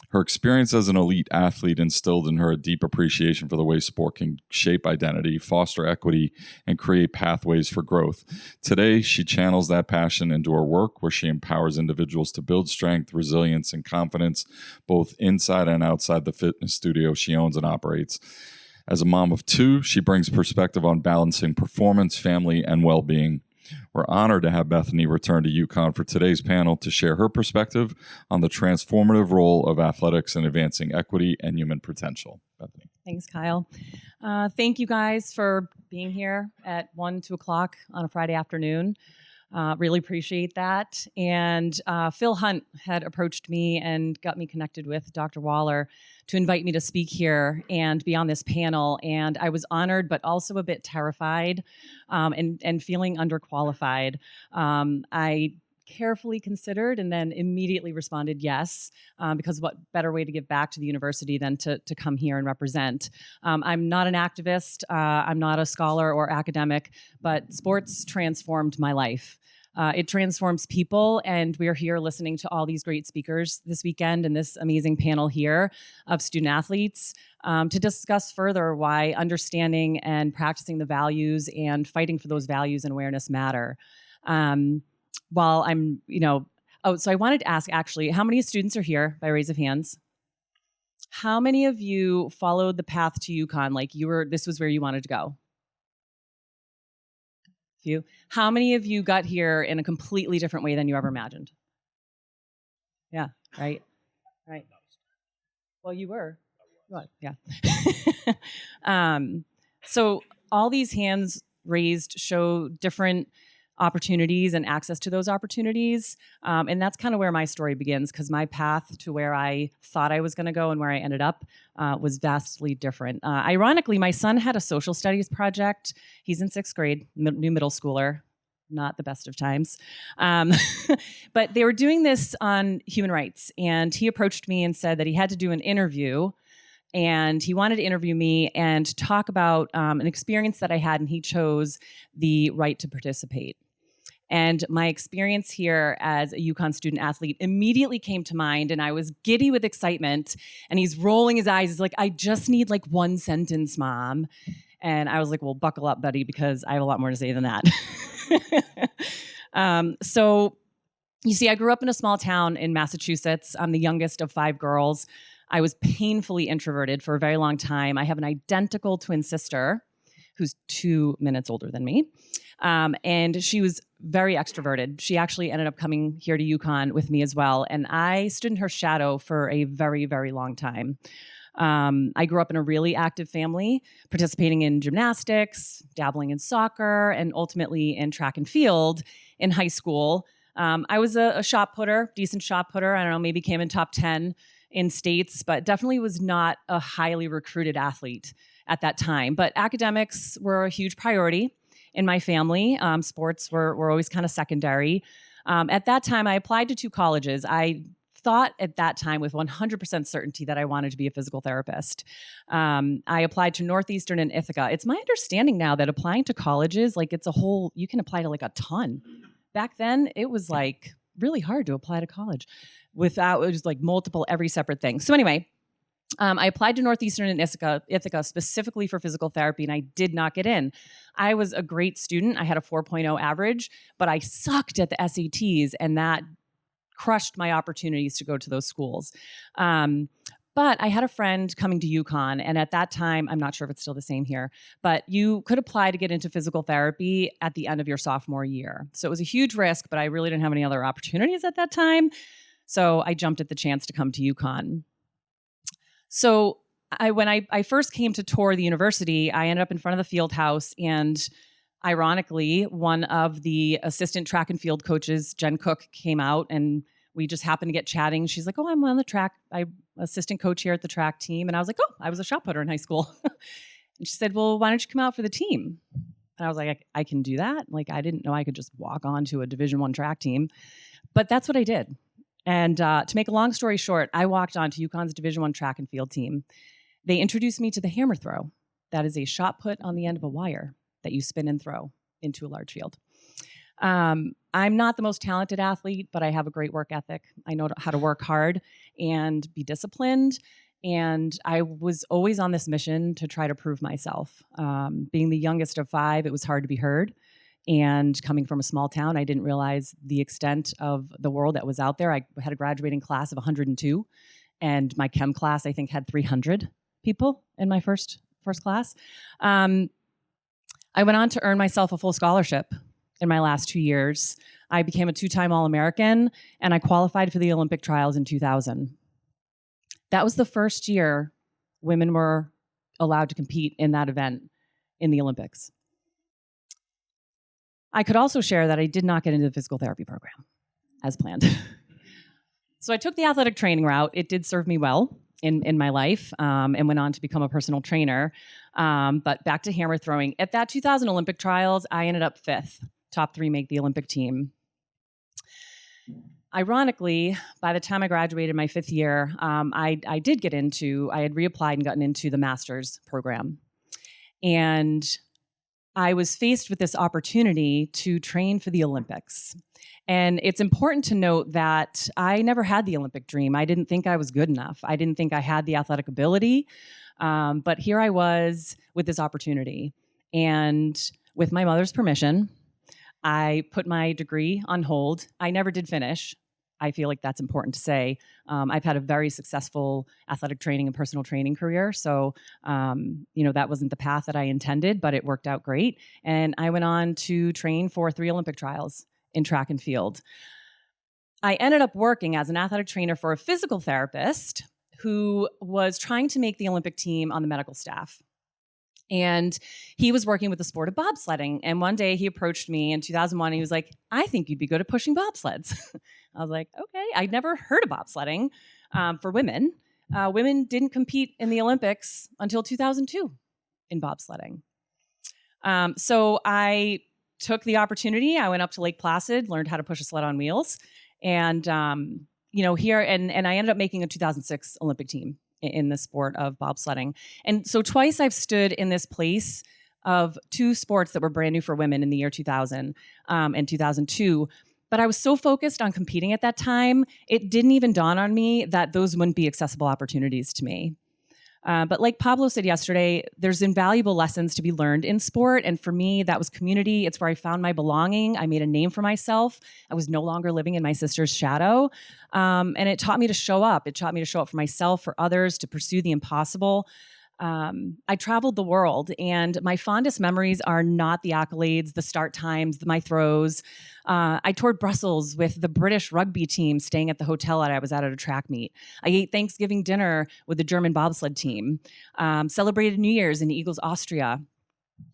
Her experience as an elite athlete instilled in her a deep appreciation for the way sport can shape identity, foster equity, and create pathways for growth. Today, she channels that passion into her work, where she empowers individuals to build strength, resilience, and confidence, both inside and outside the fitness studio she owns and operates. As a mom of two, she brings perspective on balancing performance, family, and well-being. We're honored to have Bethany return to UConn for today's panel to share her perspective on the transformative role of athletics in advancing equity and human potential. Bethany. Thanks, Kyle. Thank you guys for being here at 2 o'clock on a Friday afternoon. Really appreciate that. And Phil Hunt had approached me and got me connected with Dr. Waller to invite me to speak here and be on this panel. And I was honored, but also a bit terrified and feeling underqualified. I carefully considered and then immediately responded yes, because what better way to give back to the university than to come here and represent. I'm not an activist, I'm not a scholar or academic, but sports transformed my life. It transforms people, and we're here listening to all these great speakers this weekend and this amazing panel here of student athletes to discuss further why understanding and practicing the values and fighting for those values and awareness matter. While I'm, so I wanted to ask actually, how many students are here by raise of hands? How many of you followed the path to UConn like this was where you wanted to go? Few. How many of you got here in a completely different way than you ever imagined? Yeah, right. Well, you were. What? Yeah. So all these hands raised show different opportunities and access to those opportunities. And that's kind of where my story begins, because my path to where I thought I was going to go and where I ended up was vastly different. Ironically, my son had a social studies project. He's in 6th grade, new middle schooler, not the best of times. But they were doing this on human rights. And he approached me and said that he had to do an interview. And he wanted to interview me and talk about an experience that I had, and he chose the right to participate. And my experience here as a UConn student athlete immediately came to mind, and I was giddy with excitement. And he's rolling his eyes. He's like, I just need like one sentence, Mom. And I was like, well, buckle up, buddy, because I have a lot more to say than that. So you see, I grew up in a small town in Massachusetts. I'm the youngest of 5 girls. I was painfully introverted for a very long time. I have an identical twin sister who's 2 minutes older than me. And she was very extroverted. She actually ended up coming here to UConn with me as well. And I stood in her shadow for a very, very long time. I grew up in a really active family, participating in gymnastics, dabbling in soccer, and ultimately in track and field in high school. I was a shot putter, decent shot putter. I don't know, maybe came in top 10 in states, but definitely was not a highly recruited athlete at that time. But academics were a huge priority in my family. Sports were always kind of secondary. At that time, I applied to 2 colleges. I thought at that time with 100% certainty that I wanted to be a physical therapist. I applied to Northeastern and Ithaca. It's my understanding now that applying to colleges, like you can apply to like a ton. Back then, it was like really hard to apply to college. It was like multiple, every separate thing. So anyway, I applied to Northeastern and Ithaca specifically for physical therapy, and I did not get in. I was a great student. I had a 4.0 average, but I sucked at the SATs, and that crushed my opportunities to go to those schools. But I had a friend coming to UConn, and at that time, I'm not sure if it's still the same here, but you could apply to get into physical therapy at the end of your sophomore year. So it was a huge risk, but I really didn't have any other opportunities at that time. So I jumped at the chance to come to UConn. So when I first came to tour the university, I ended up in front of the field house, and ironically, one of the assistant track and field coaches, Jen Cook, came out, and we just happened to get chatting. She's like, oh, I'm on the track. I'm assistant coach here at the track team. And I was like, oh, I was a shot putter in high school. And she said, well, why don't you come out for the team? And I was like, I can do that? Like, I didn't know I could just walk on to a Division I track team. But that's what I did. And to make a long story short, I walked on to UConn's Division I track and field team. They introduced me to the hammer throw. That is a shot put on the end of a wire that you spin and throw into a large field. I'm not the most talented athlete, but I have a great work ethic. I know how to work hard and be disciplined. And I was always on this mission to try to prove myself. Being the youngest of 5, it was hard to be heard. And coming from a small town, I didn't realize the extent of the world that was out there. I had a graduating class of 102, and my chem class, I think, had 300 people in my first class. I went on to earn myself a full scholarship in my last 2 years. I became a 2-time All-American, and I qualified for the Olympic trials in 2000. That was the first year women were allowed to compete in that event in the Olympics. I could also share that I did not get into the physical therapy program as planned. So I took the athletic training route. It did serve me well in my life, and went on to become a personal trainer. But back to hammer throwing. At that 2000 Olympic trials, I ended up 5th. Top 3 make the Olympic team. Ironically, by the time I graduated my 5th year, I had reapplied and gotten into the master's program. And I was faced with this opportunity to train for the Olympics. And it's important to note that I never had the Olympic dream. I didn't think I was good enough. I didn't think I had the athletic ability. But here I was with this opportunity. And with my mother's permission, I put my degree on hold. I never did finish. I feel like that's important to say. I've had a very successful athletic training and personal training career. So, that wasn't the path that I intended, but it worked out great. And I went on to train for 3 Olympic trials in track and field. I ended up working as an athletic trainer for a physical therapist who was trying to make the Olympic team on the medical staff. And he was working with the sport of bobsledding. And one day he approached me in 2001. And he was like, I think you'd be good at pushing bobsleds. I was like, okay. I'd never heard of bobsledding for women. Women didn't compete in the Olympics until 2002 in bobsledding. So I took the opportunity. I went up to Lake Placid, learned how to push a sled on wheels. And, here, and I ended up making a 2006 Olympic team in the sport of bobsledding. And so twice I've stood in this place of 2 sports that were brand new for women in the year 2000 and 2002. But I was so focused on competing at that time, it didn't even dawn on me that those wouldn't be accessible opportunities to me. But like Pablo said yesterday, there's invaluable lessons to be learned in sport. And for me, that was community. It's where I found my belonging. I made a name for myself. I was no longer living in my sister's shadow. And it taught me to show up. It taught me to show up for myself, for others, to pursue the impossible. I traveled the world, and my fondest memories are not the accolades, the start times, my throws. I toured Brussels with the British rugby team staying at the hotel that I was at a track meet. I ate Thanksgiving dinner with the German bobsled team, celebrated New Year's in Eagles, Austria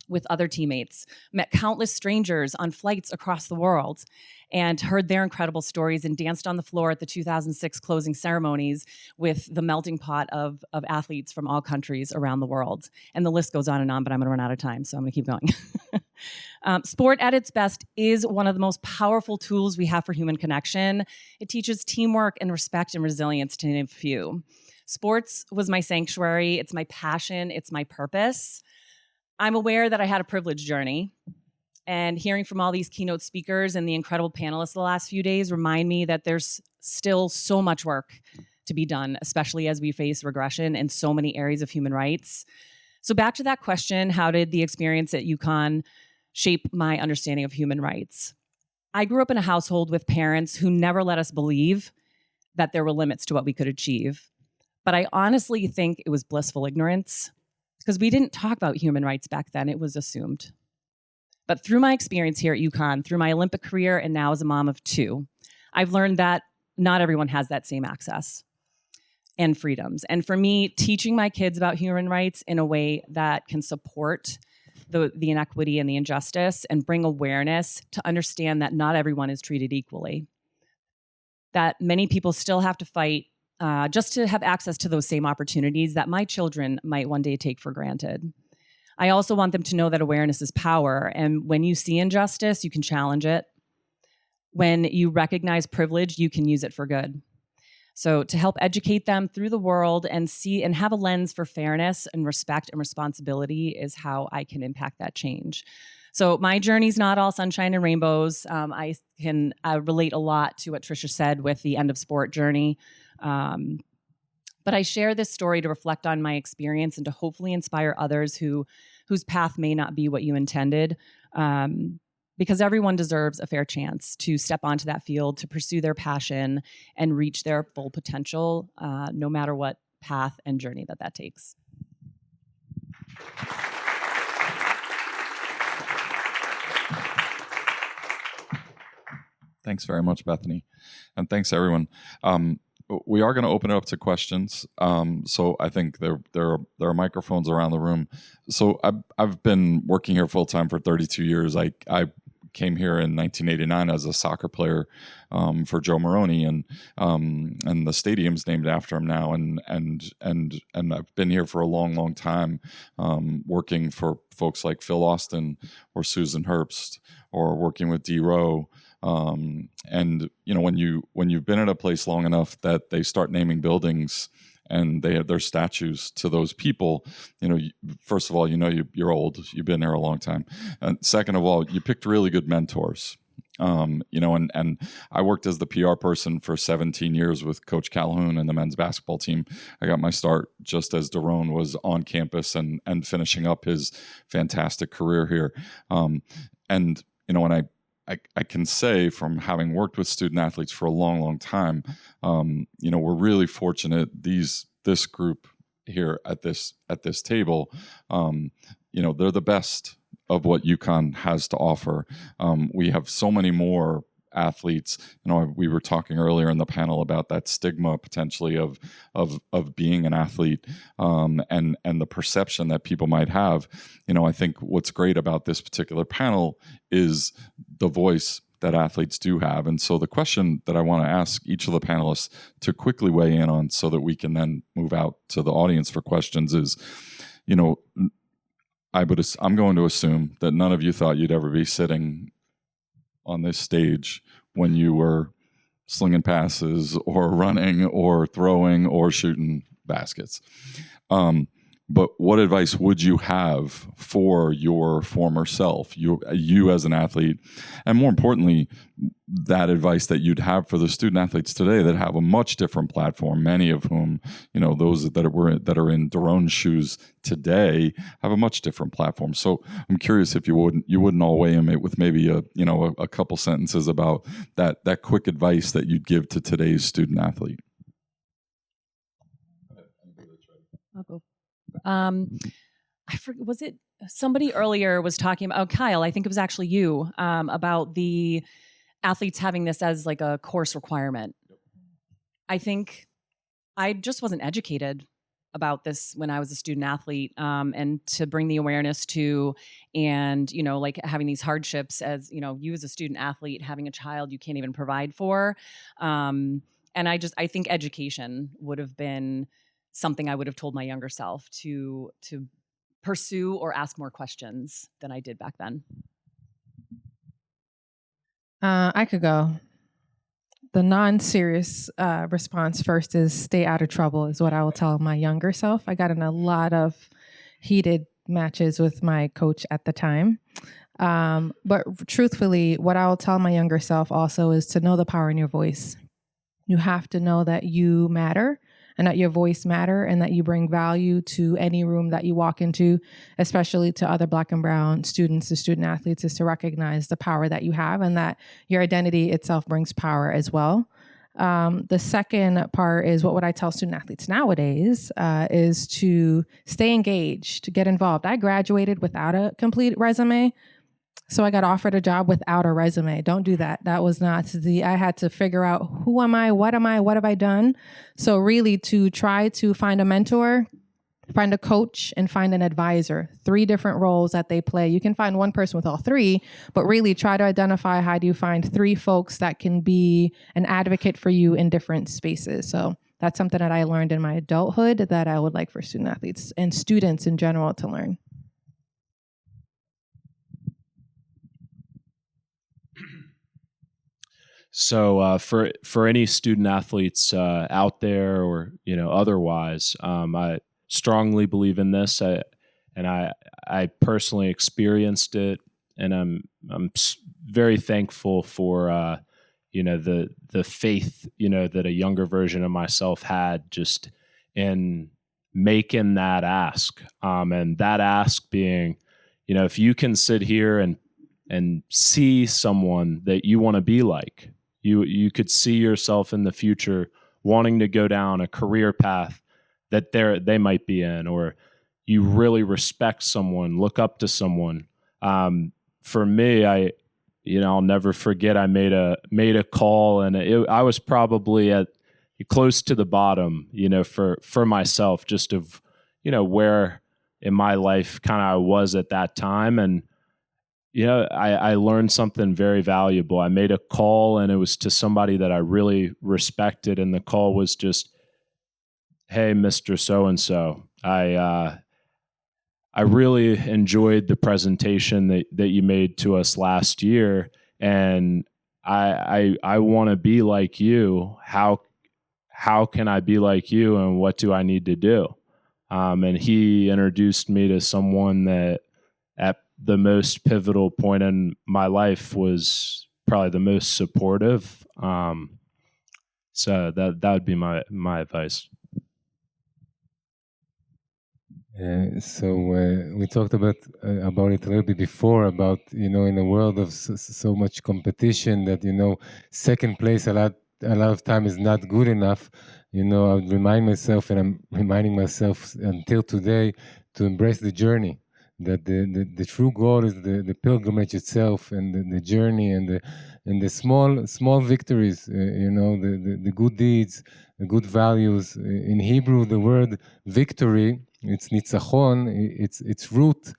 with other teammates, met countless strangers on flights across the world, and heard their incredible stories and danced on the floor at the 2006 closing ceremonies with the melting pot of athletes from all countries around the world. And the list goes on, but I'm gonna run out of time, so I'm gonna keep going. Sport at its best is one of the most powerful tools we have for human connection. It teaches teamwork and respect and resilience, to name a few. Sports was my sanctuary. It's my passion. It's my purpose. I'm aware that I had a privileged journey, and hearing from all these keynote speakers and the incredible panelists the last few days remind me that there's still so much work to be done, especially as we face regression in so many areas of human rights. So back to that question, how did the experience at UConn shape my understanding of human rights? I grew up in a household with parents who never let us believe that there were limits to what we could achieve. But I honestly think it was blissful ignorance, because we didn't talk about human rights back then. It was assumed. But through my experience here at UConn, through my Olympic career, and now as a mom of 2, I've learned that not everyone has that same access and freedoms. And for me, teaching my kids about human rights in a way that can support the inequity and the injustice and bring awareness to understand that not everyone is treated equally, that many people still have to fight just to have access to those same opportunities that my children might one day take for granted. I also want them to know that awareness is power, and when you see injustice, you can challenge it. When you recognize privilege, you can use it for good. So to help educate them through the world and see and have a lens for fairness and respect and responsibility is how I can impact that change. So my journey's not all sunshine and rainbows. I can relate a lot to what Tricia said with the end of sport journey. But I share this story to reflect on my experience and to hopefully inspire others whose path may not be what you intended, because everyone deserves a fair chance to step onto that field, to pursue their passion and reach their full potential, no matter what path and journey that takes. Thanks very much, Bethany. And thanks, everyone. We are going to open it up to questions. So I think there are microphones around the room. So I've been working here full time for 32 years. I came here in 1989 as a soccer player for Joe Moroni, and the stadium's named after him now. And I've been here for a long time, working for folks like Phil Austin or Susan Herbst, or working with D. Rowe. And when you've been at a place long enough that they start naming buildings and they have their statues to those people, first of all, you're old, you've been there a long time. And second of all, you picked really good mentors. And I worked as the PR person for 17 years with Coach Calhoun and the men's basketball team. I got my start just as Daron was on campus and finishing up his fantastic career here. And I can say, from having worked with student athletes for a long time, we're really fortunate. This group here at this table, they're the best of what UConn has to offer. We have so many more athletes. We were talking earlier in the panel about that stigma potentially of being an athlete, and the perception that people might have. I think what's great about this particular panel is the voice that athletes do have. And so the question that I want to ask each of the panelists to quickly weigh in on, so that we can then move out to the audience for questions, is, I'm going to assume that none of you thought you'd ever be sitting on this stage when you were slinging passes or running or throwing or shooting baskets. But what advice would you have for your former self, you as an athlete, and more importantly, that advice that you'd have for the student athletes today that have a much different platform, many of whom, those that are in Daron's shoes today, have a much different platform. So I'm curious if you wouldn't all weigh in with maybe a couple sentences about that quick advice that you'd give to today's student athlete. I'll go. I forget, was it somebody earlier was talking about, Kyle, I think it was actually you, about the athletes having this as like a course requirement. I think I just wasn't educated about this when I was a student athlete, and to bring the awareness to, and, like having these hardships as, you as a student athlete, having a child you can't even provide for. And I think education would have been something I would have told my younger self to pursue or ask more questions than I did back then. I could go. The non-serious response first is stay out of trouble, is what I will tell my younger self. I got in a lot of heated matches with my coach at the time. But truthfully, what I will tell my younger self also is to know the power in your voice. You have to know that you matter, and that your voice matter, and that you bring value to any room that you walk into, especially to other Black and brown students, to student athletes, is to recognize the power that you have, and that your identity itself brings power as well. The second part is, what would I tell student athletes nowadays, is to stay engaged, to get involved. I graduated without a complete resume, so I got offered a job without a resume. Don't do that. That was not I had to figure out, who am I, what have I done? So really, to try to find a mentor, find a coach, and find an advisor. 3 different roles that they play. You can find one person with all 3, but really try to identify, how do you find 3 folks that can be an advocate for you in different spaces. So that's something that I learned in my adulthood that I would like for student athletes and students in general to learn. So for any student athletes out there, or otherwise, I strongly believe in this, and I personally experienced it, and I'm very thankful for the faith that a younger version of myself had just in making that ask, and that ask being, if you can sit here and see someone that you want to be like. You could see yourself in the future wanting to go down a career path that they might be in, or you really respect someone, look up to someone. For me, I'll never forget. I made a call, and I was probably at close to the bottom, for myself, just of where in my life kind of I was at that time, and I learned something very valuable. I made a call, and it was to somebody that I really respected, and the call was just, "Hey, Mr. So-and-so, I really enjoyed the presentation that you made to us last year, and I want to be like you. How can I be like you, and what do I need to do?" And he introduced me to someone that at the most pivotal point in my life was probably the most supportive. So that would be my advice. We talked about it a little bit before, about in a world of so much competition that second place a lot of time is not good enough. I would remind myself, and I'm reminding myself until today, to embrace the journey. That the true goal is the pilgrimage itself, and the journey, and the small victories. The good deeds, the good values. In Hebrew, the word victory, it's nitzachon. Its root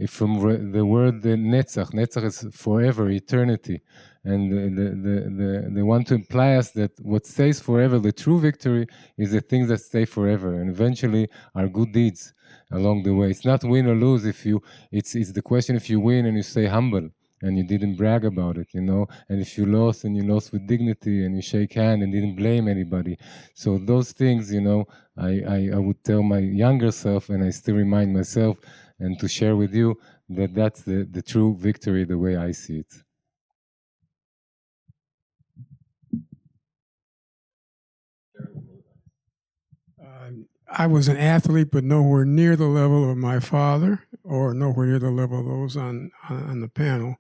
from the word netzach. Netzach is forever, eternity, and they want to imply us that what stays forever, the true victory, is the things that stay forever, and eventually are good deeds along the way. It's not win or lose. It's the question if you win and you stay humble and you didn't brag about it, and if you lost and you lost with dignity and you shake hand and didn't blame anybody. So those things, I would tell my younger self, and I still remind myself, and to share with you that that's the true victory, the way I see it. I was an athlete, but nowhere near the level of my father, or nowhere near the level of those on the panel.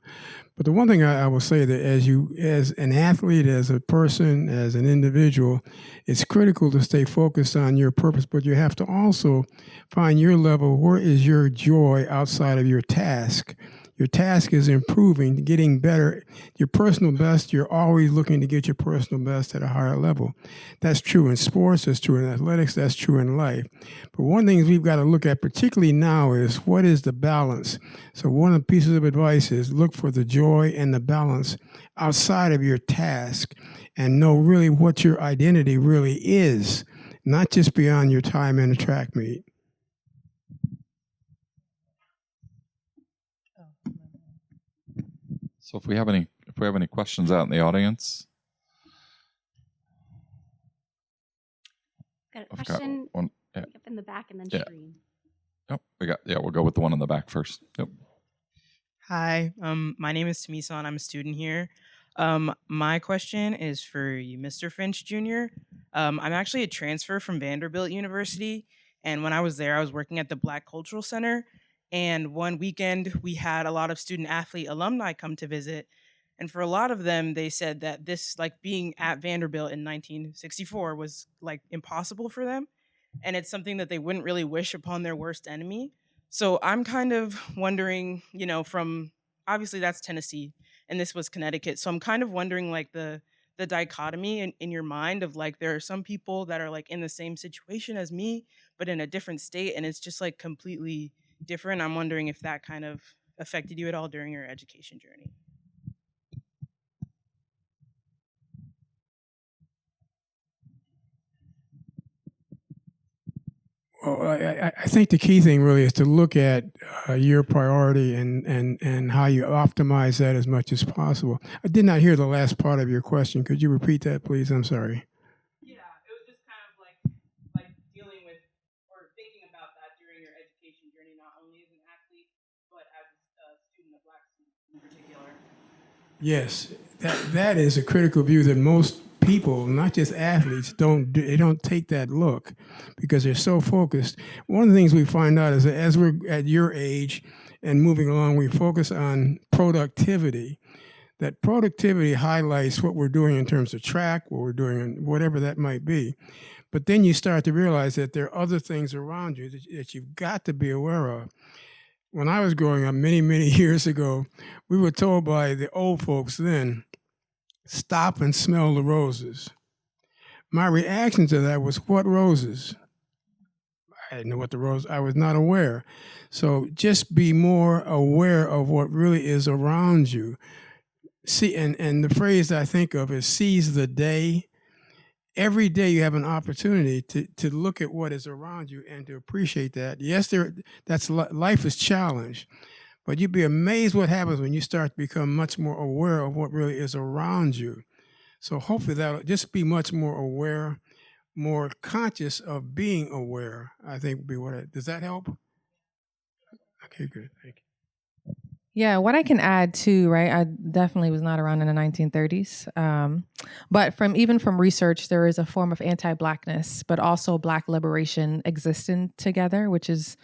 But the one thing I will say, that as an athlete, as a person, as an individual, it's critical to stay focused on your purpose, but you have to also find your level. Where is your joy outside of your task? Your task is improving, getting better. Your personal best, you're always looking to get your personal best at a higher level. That's true in sports, that's true in athletics, that's true in life. But one thing we've got to look at, particularly now, is what is the balance? So one of the pieces of advice is look for the joy and the balance outside of your task, and know really what your identity really is, not just beyond your time in a track meet. So if we have any questions out in the audience, got a question one, up in the back, and then Shireen. Yep, we'll go with the one in the back first. Yep. Hi, my name is Tamisa, and I'm a student here. My question is for you, Mr. Finch Jr. I'm actually a transfer from Vanderbilt University, and when I was there, I was working at the Black Cultural Center. And one weekend, we had a lot of student-athlete alumni come to visit. And for a lot of them, they said that this, like being at Vanderbilt in 1964, was like impossible for them. And it's something that they wouldn't really wish upon their worst enemy. So I'm kind of wondering, from, obviously that's Tennessee, and this was Connecticut. So I'm kind of wondering, like, the dichotomy in your mind of, like, there are some people that are like in the same situation as me, but in a different state, and it's just like completely different. I'm wondering if that kind of affected you at all during your education journey. Well, I think the key thing really is to look at your priority and how you optimize that as much as possible. I did not hear the last part of your question. Could you repeat that, please? I'm sorry. Yeah, it was just kind of like dealing with or thinking about that during your education journey, not only as an athlete, but as a student, a Black student in particular. Yes, that is a critical view that most people, not just athletes, don't take that look because they're so focused. One of the things we find out is that as we're at your age and moving along, we focus on productivity. That productivity highlights what we're doing in terms of track, what we're doing, whatever that might be. But then you start to realize that there are other things around you that you've got to be aware of. When I was growing up many, many years ago, we were told by the old folks then, stop and smell the roses. My reaction to that was, what roses? I didn't know what the roles. I was not aware. So just be more aware of what really is around you. See, and the phrase that I think of is seize the day. Every day you have an opportunity to look at what is around you and to appreciate that. Yes, life is challenged, but you'd be amazed what happens when you start to become much more aware of what really is around you. So hopefully that'll just be much more aware, more conscious of being aware, I think would be does that help? Okay, good. Thank you. Yeah, what I can add too, right? I definitely was not around in the 1930s, but even from research, there is a form of anti-Blackness, but also Black liberation existing together, which is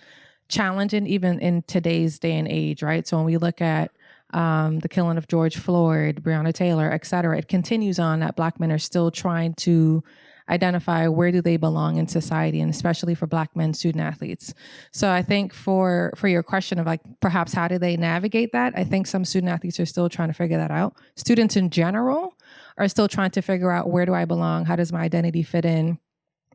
challenging even in today's day and age, right? So when we look at the killing of George Floyd, Breonna Taylor, et cetera, it continues on that Black men are still trying to identify where do they belong in society, and especially for Black men student athletes. So I think for your question of like perhaps how do they navigate that, I think some student athletes are still trying to figure that out. Students in general are still trying to figure out where do I belong, how does my identity fit in.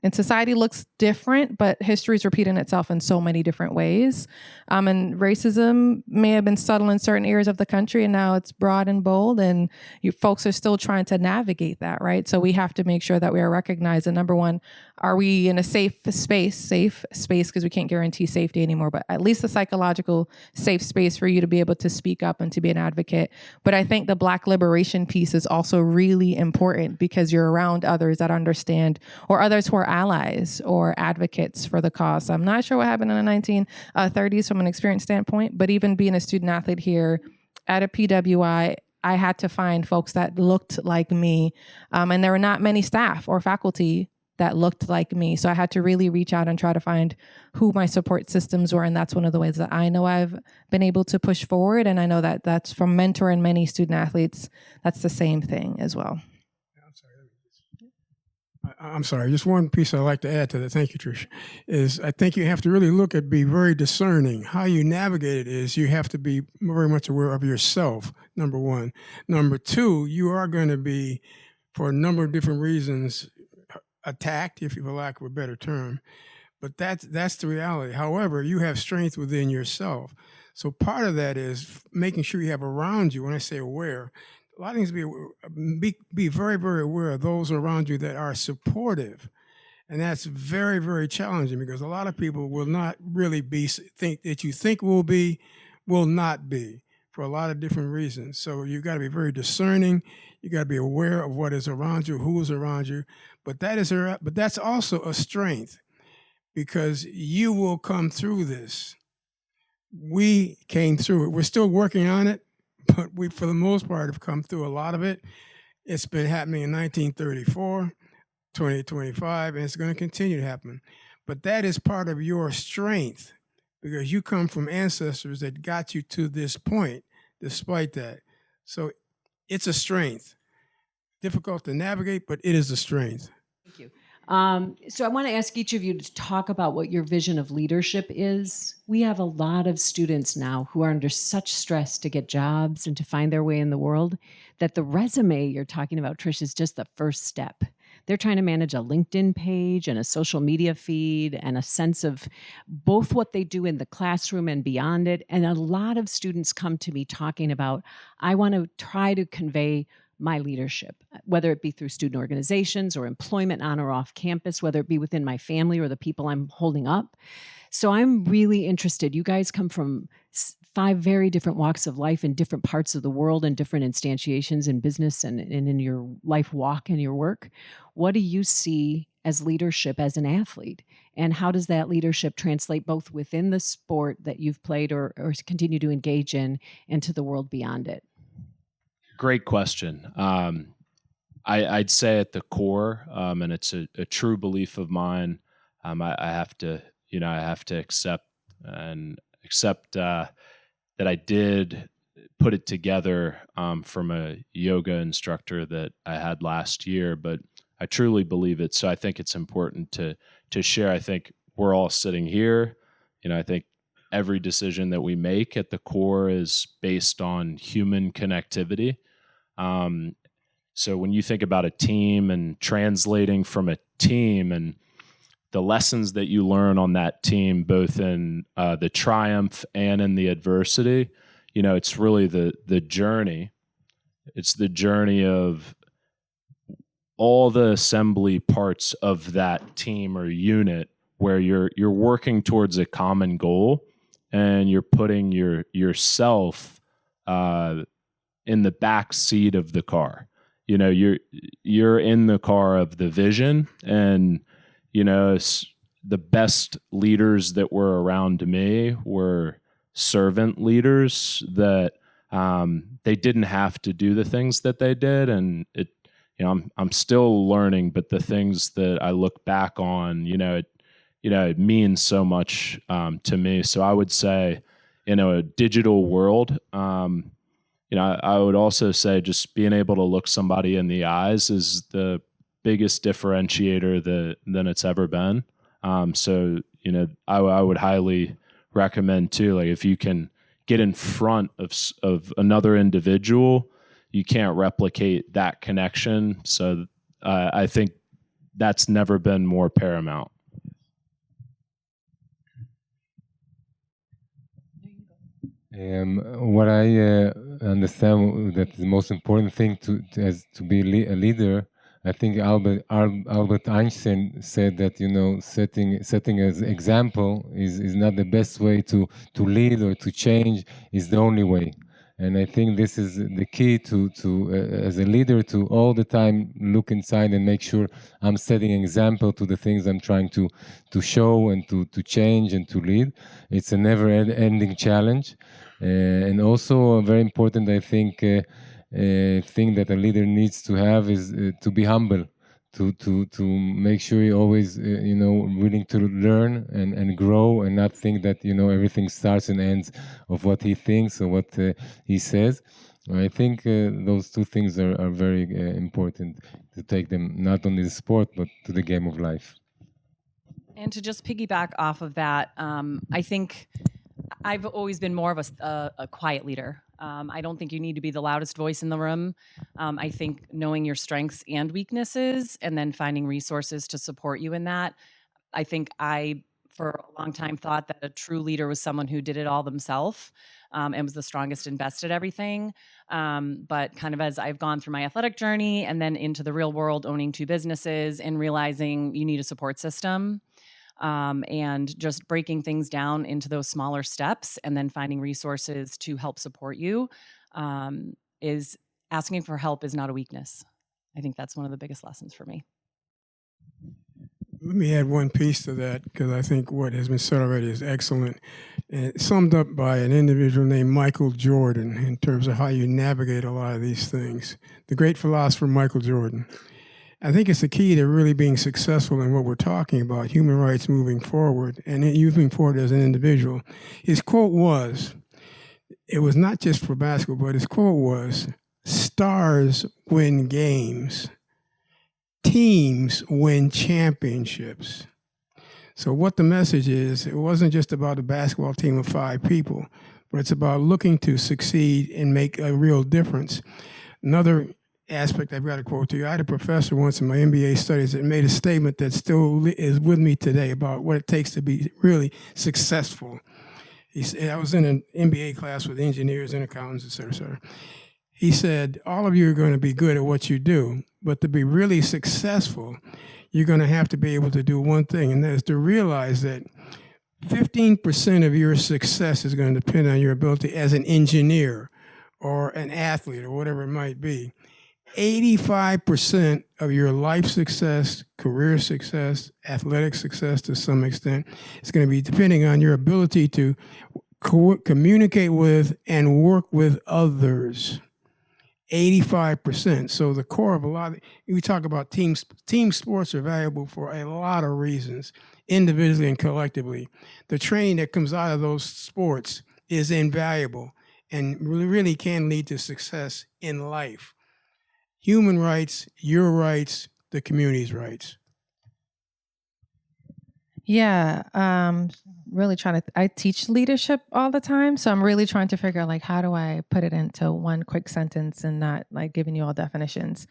And society looks different, but history is repeating itself in so many different ways. And racism may have been subtle in certain areas of the country, and now it's broad and bold, and you folks are still trying to navigate that, right? So we have to make sure that we are recognizing, number one, are we in a safe space, because we can't guarantee safety anymore, but at least a psychological safe space for you to be able to speak up and to be an advocate. But I think the Black liberation piece is also really important because you're around others that understand, or others who are allies or advocates for the cause. So I'm not sure what happened in the 1930s from an experience standpoint, but even being a student athlete here at a PWI, I had to find folks that looked like me. And there were not many staff or faculty that looked like me. So I had to really reach out and try to find who my support systems were. And that's one of the ways that I know I've been able to push forward. And I know that that's from mentoring many student athletes. That's the same thing as well. I'm sorry. Just one piece I'd like to add to that. Thank you, Trish. Is I think you have to really be very discerning. How you navigate it is you have to be very much aware of yourself, number one. Number two, you are going to be, for a number of different reasons, attacked, if you for lack of a better term. But that's the reality. However, you have strength within yourself. So part of that is making sure you have around you, when I say aware, a lot of things be very, very aware of those around you that are supportive. And that's very, very challenging because a lot of people will not really think that you think will not be for a lot of different reasons. So you've got to be very discerning. You got to be aware of what is around you, who is around you. But that's also a strength because you will come through this. We came through it. We're still working on it, but we, for the most part, have come through a lot of it. It's been happening in 1934, 2025, and it's going to continue to happen. But that is part of your strength because you come from ancestors that got you to this point despite that. So it's a strength. Difficult to navigate, but it is a strength. Thank you. So I want to ask each of you to talk about what your vision of leadership is. We have a lot of students now who are under such stress to get jobs and to find their way in the world that the resume you're talking about, Trish, is just the first step. They're trying to manage a LinkedIn page and a social media feed and a sense of both what they do in the classroom and beyond it. And a lot of students come to me talking about, I want to try to convey my leadership, whether it be through student organizations or employment on or off campus, whether it be within my family or the people I'm holding up. So I'm really interested. You guys come from 5 very different walks of life in different parts of the world and different instantiations in business and in your life walk and your work. What do you see as leadership as an athlete? And how does that leadership translate both within the sport that you've played or continue to engage in and to the world beyond it? Great question. I'd say at the core, and it's a true belief of mine, I have to accept that I did put it together from a yoga instructor that I had last year, but I truly believe it. So I think it's important to share. I think we're all sitting here. I think every decision that we make at the core is based on human connectivity. So when you think about a team and translating from a team, and the lessons that you learn on that team, both in the triumph and in the adversity, it's really the journey. It's the journey of all the assembly parts of that team or unit where you're working towards a common goal, and you're putting yourself in the back seat of the car. You're in the car of the vision, and the best leaders that were around me were servant leaders that they didn't have to do the things that they did, and I'm still learning, but the things that I look back on, it means so much to me. So I would say, in a digital world, I would also say just being able to look somebody in the eyes is the biggest differentiator than it's ever been. So I would highly recommend too, like if you can get in front of another individual, you can't replicate that connection. So I think that's never been more paramount. What I understand that the most important thing to be a leader, I think Albert Einstein said that setting as example is not the best way to lead or to change, is the only way. And I think this is the key to as a leader, to all the time look inside and make sure I'm setting an example to the things I'm trying to show and to change and to lead. It's a never-ending challenge, and also a very important, I think, thing that a leader needs to have is to be humble. To make sure you're always willing to learn and grow, and not think that everything starts and ends of what he thinks or what he says. I think those two things are very important to take them not only to sport but to the game of life. And to just piggyback off of that, I think I've always been more of a quiet leader. I don't think you need to be the loudest voice in the room. I think knowing your strengths and weaknesses and then finding resources to support you in that. I think I, for a long time, thought that a true leader was someone who did it all themselves and was the strongest and best at everything. But kind of as I've gone through my athletic journey and then into the real world, owning 2 businesses and realizing you need a support system. And just breaking things down into those smaller steps and then finding resources to help support you is asking for help is not a weakness. I think that's one of the biggest lessons for me. Let me add one piece to that, because I think what has been said already is excellent. And it's summed up by an individual named Michael Jordan in terms of how you navigate a lot of these things. The great philosopher Michael Jordan. I think it's the key to really being successful in what we're talking about, human rights moving forward, and moving forward as an individual. His quote was, it was not just for basketball, but his quote was, "Stars win games, teams win championships." So what the message is, it wasn't just about a basketball team of 5 people, but it's about looking to succeed and make a real difference. Another aspect I've got to quote to you. I had a professor once in my MBA studies that made a statement that still is with me today about what it takes to be really successful. He said, I was in an MBA class with engineers and accountants, et cetera, et cetera. He said, all of you are going to be good at what you do, but to be really successful, you're going to have to be able to do one thing, and that is to realize that 15% of your success is going to depend on your ability as an engineer or an athlete or whatever it might be. 85% of your life success, career success, athletic success to some extent is going to be depending on your ability to communicate with and work with others. 85%. So the core of a lot of, we talk about teams. Team sports are valuable for a lot of reasons, individually and collectively. The training that comes out of those sports is invaluable and really can lead to success in life. Human rights, your rights, the community's rights. Yeah. really trying to, I teach leadership all the time. So I'm really trying to figure out like, how do I put it into one quick sentence and not like giving you all definitions.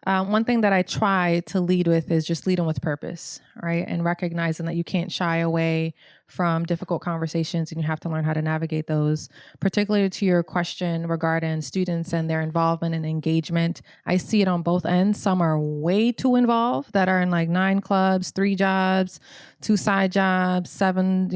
One thing that I try to lead with is just leading with purpose, right? And recognizing that you can't shy away from difficult conversations and you have to learn how to navigate those. Particularly to your question regarding students and their involvement and engagement, I see it on both ends. Some are way too involved that are in like 9 clubs, 3 jobs, 2 side jobs, 7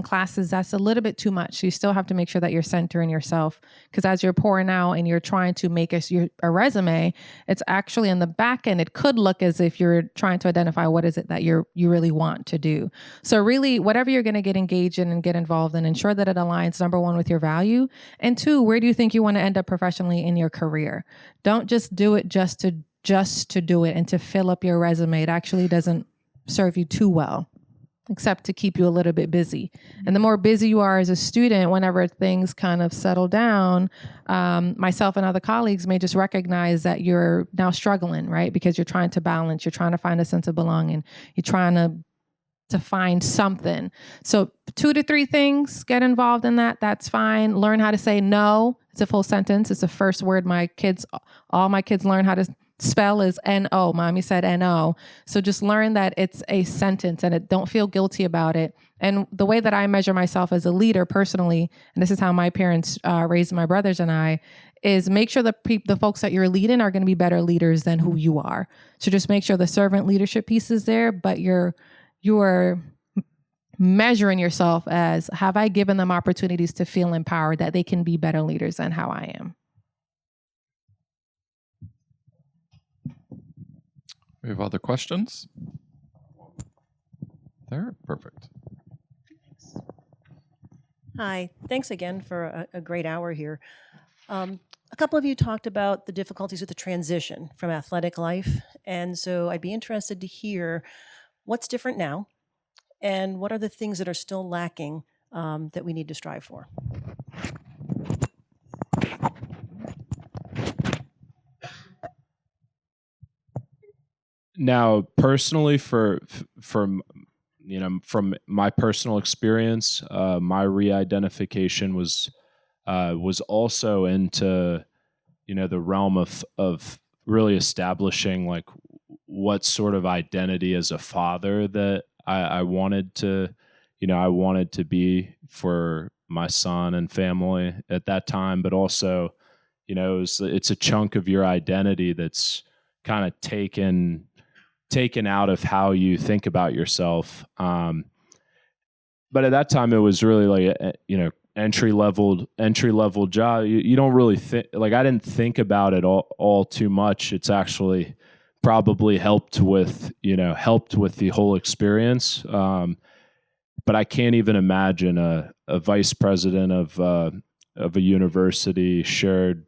classes. That's a little bit too much. So you still have to make sure that you're centering yourself, because as you're pouring out and you're trying to make a resume, it's actually in the back end. It could look as if you're trying to identify what is it that you really want to do. So really, whatever you're going to get engaged in and get involved in, ensure that it aligns, number 1, with your value, and 2, where do you think you want to end up professionally in your career? Don't just do it just to do it and to fill up your resume. It actually doesn't serve you too well, except to keep you a little bit busy. And the more busy you are as a student, whenever things kind of settle down, myself and other colleagues may just recognize that you're now struggling, right? Because you're trying to balance, you're trying to find a sense of belonging, you're trying to find something. So 2 to 3 things, get involved in that. That's fine. Learn how to say no. It's a full sentence. It's the first word all my kids learn how to spell is N-O. Mommy said N-O. So just learn that it's a sentence and don't feel guilty about it. And the way that I measure myself as a leader personally, and this is how my parents raised my brothers and I, is make sure the folks that you're leading are going to be better leaders than who you are. So just make sure the servant leadership piece is there, but you're measuring yourself as, have I given them opportunities to feel empowered that they can be better leaders than how I am? We have other questions? There, perfect. Hi, thanks again for a great hour here. A couple of you talked about the difficulties with the transition from athletic life, and so I'd be interested to hear what's different now, and what are the things that are still lacking that we need to strive for? Now, personally, from my personal experience, my re-identification was also into the realm of really establishing like what sort of identity as a father that I wanted to be for my son and family at that time, but also it's a chunk of your identity that's kind of taken out of how you think about yourself. But at that time, it was really like entry level job. You don't really think, like, I didn't think about it all too much. It's actually probably helped with the whole experience. But I can't even imagine a vice president of a university shared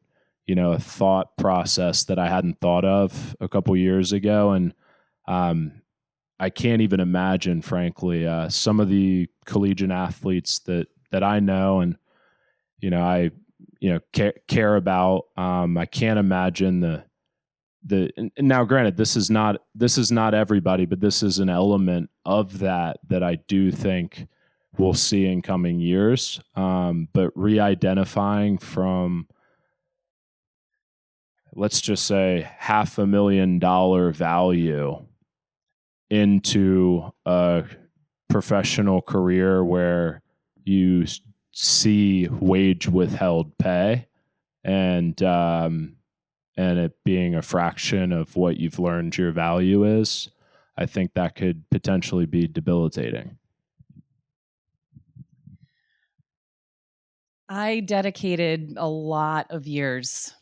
a thought process that I hadn't thought of a couple years ago. And I can't even imagine, frankly, some of the collegiate athletes that I know and I care about. I can't imagine and now, granted, this is not everybody, but this is an element of that I do think we'll see in coming years. But re-identifying from, let's just say, $500,000 value into a professional career where you see wage withheld pay and it being a fraction of what you've learned your value is, I think that could potentially be debilitating. I dedicated a lot of years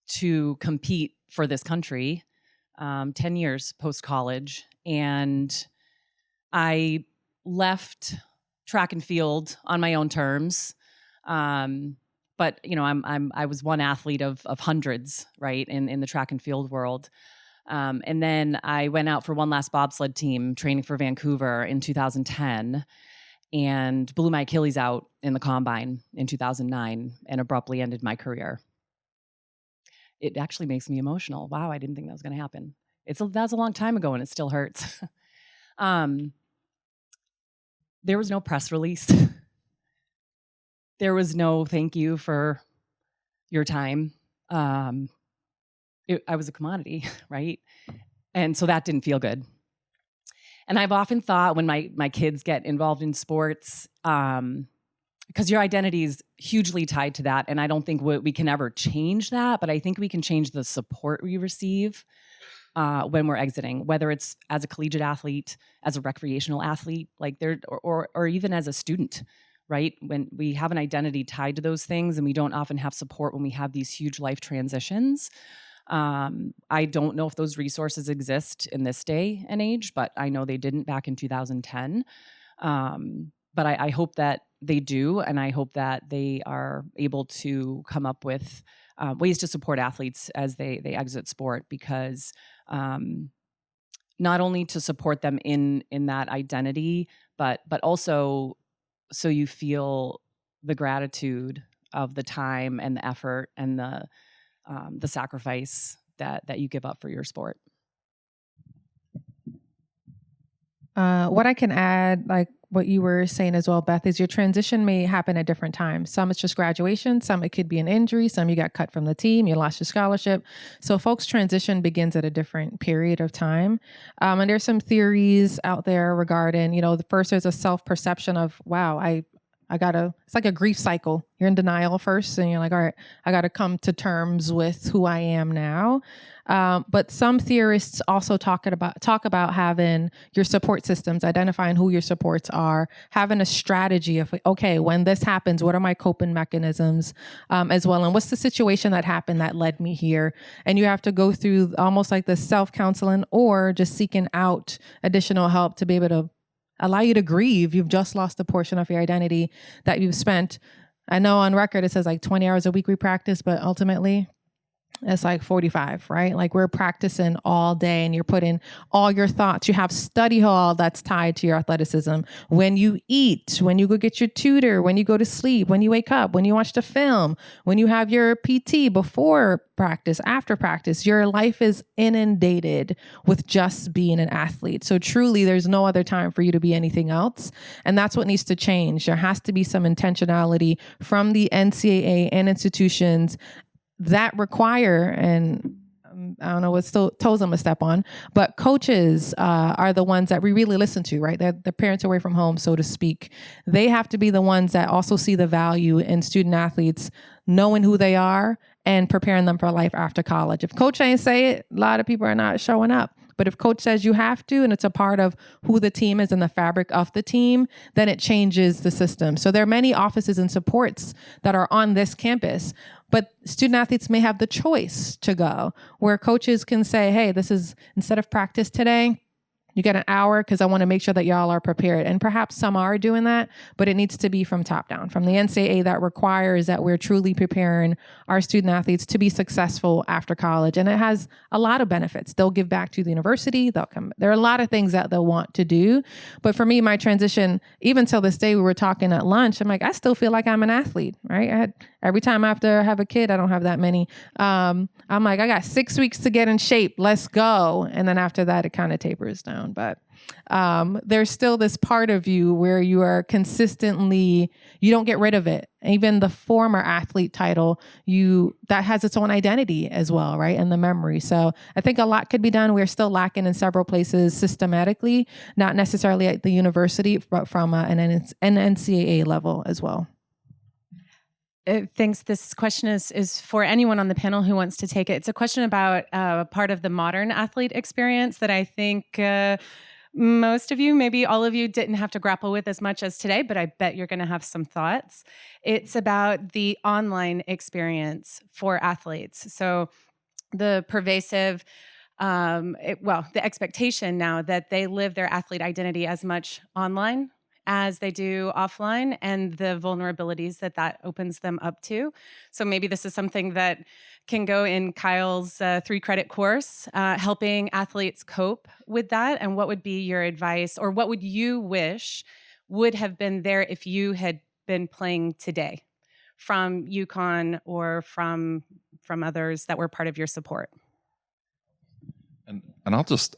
to compete for this country, 10 years post-college, and I left track and field on my own terms. But I was one athlete of hundreds, right, in the track and field world. And then I went out for one last bobsled team training for Vancouver in 2010 and blew my Achilles out in the combine in 2009 and abruptly ended my career. It actually makes me emotional. Wow, I didn't think that was going to happen. That was a long time ago and it still hurts. there was no press release. There was no thank you for your time. I was a commodity, right? And so that didn't feel good. And I've often thought when my kids get involved in sports, because your identity is hugely tied to that, and I don't think we can ever change that, but I think we can change the support we receive when we're exiting, whether it's as a collegiate athlete, as a recreational athlete, like or even as a student, right? When we have an identity tied to those things, and we don't often have support when we have these huge life transitions. I don't know if those resources exist in this day and age, but I know they didn't back in 2010. But I hope that they do, and I hope that they are able to come up with ways to support athletes as they exit sport, because not only to support them in that identity, but also so you feel the gratitude of the time and the effort and the sacrifice that you give up for your sport. What I can add, like what you were saying as well, Beth, is your transition may happen at different times. Some it's just graduation, some it could be an injury, some you got cut from the team, you lost your scholarship. So folks' transition begins at a different period of time. And there's some theories out there regarding, the first there's a self-perception of, wow, it's like a grief cycle. You're in denial first, and you're like, all right, I got to come to terms with who I am now. But some theorists also talk about having your support systems, identifying who your supports are, having a strategy of, okay, when this happens, what are my coping mechanisms as well? And what's the situation that happened that led me here? And you have to go through almost like the self-counseling or just seeking out additional help to be able to allow you to grieve. You've just lost a portion of your identity that you've spent. I know on record it says like 20 hours a week we practice, but ultimately it's like 45, right? Like we're practicing all day, and you're putting all your thoughts. You have study hall that's tied to your athleticism. When you eat, when you go get your tutor, when you go to sleep, when you wake up, when you watch the film, when you have your PT before practice, after practice, your life is inundated with just being an athlete. So truly, there's no other time for you to be anything else. And that's what needs to change. There has to be some intentionality from the NCAA and institutions that require, and I don't know what toes I'm gonna step on, but coaches are the ones that we really listen to, right? They're the parents away from home, so to speak. They have to be the ones that also see the value in student athletes knowing who they are and preparing them for life after college. If coach ain't say it, a lot of people are not showing up. But if coach says you have to, and it's a part of who the team is and the fabric of the team, then it changes the system. So there are many offices and supports that are on this campus, but student athletes may have the choice to go, where coaches can say, hey, this is, instead of practice today, you get an hour because I want to make sure that y'all are prepared. And perhaps some are doing that, but it needs to be from top down, from the NCAA, that requires that we're truly preparing our student athletes to be successful after college. And it has a lot of benefits. They'll give back to the university. There are a lot of things that they'll want to do. But for me, my transition, even till this day, we were talking at lunch, I'm like, I still feel like I'm an athlete, right? Every time after I have a kid, I don't have that many. I'm like, I got 6 weeks to get in shape. Let's go. And then after that, it kind of tapers down. But there's still this part of you where you are consistently, you don't get rid of it. Even the former athlete title, that has its own identity as well, right? And the memory. So I think a lot could be done. We're still lacking in several places systematically, not necessarily at the university, but from an NCAA level as well. Thanks. This question is for anyone on the panel who wants to take it. It's a question about part of the modern athlete experience that I think most of you, maybe all of you, didn't have to grapple with as much as today, but I bet you're going to have some thoughts. It's about the online experience for athletes. So the pervasive, the expectation now that they live their athlete identity as much online as they do offline, and the vulnerabilities that opens them up to. So maybe this is something that can go in Kyle's 3-credit course, helping athletes cope with that. And what would be your advice, or what would you wish would have been there if you had been playing today from UConn or from others that were part of your support? And I'll just,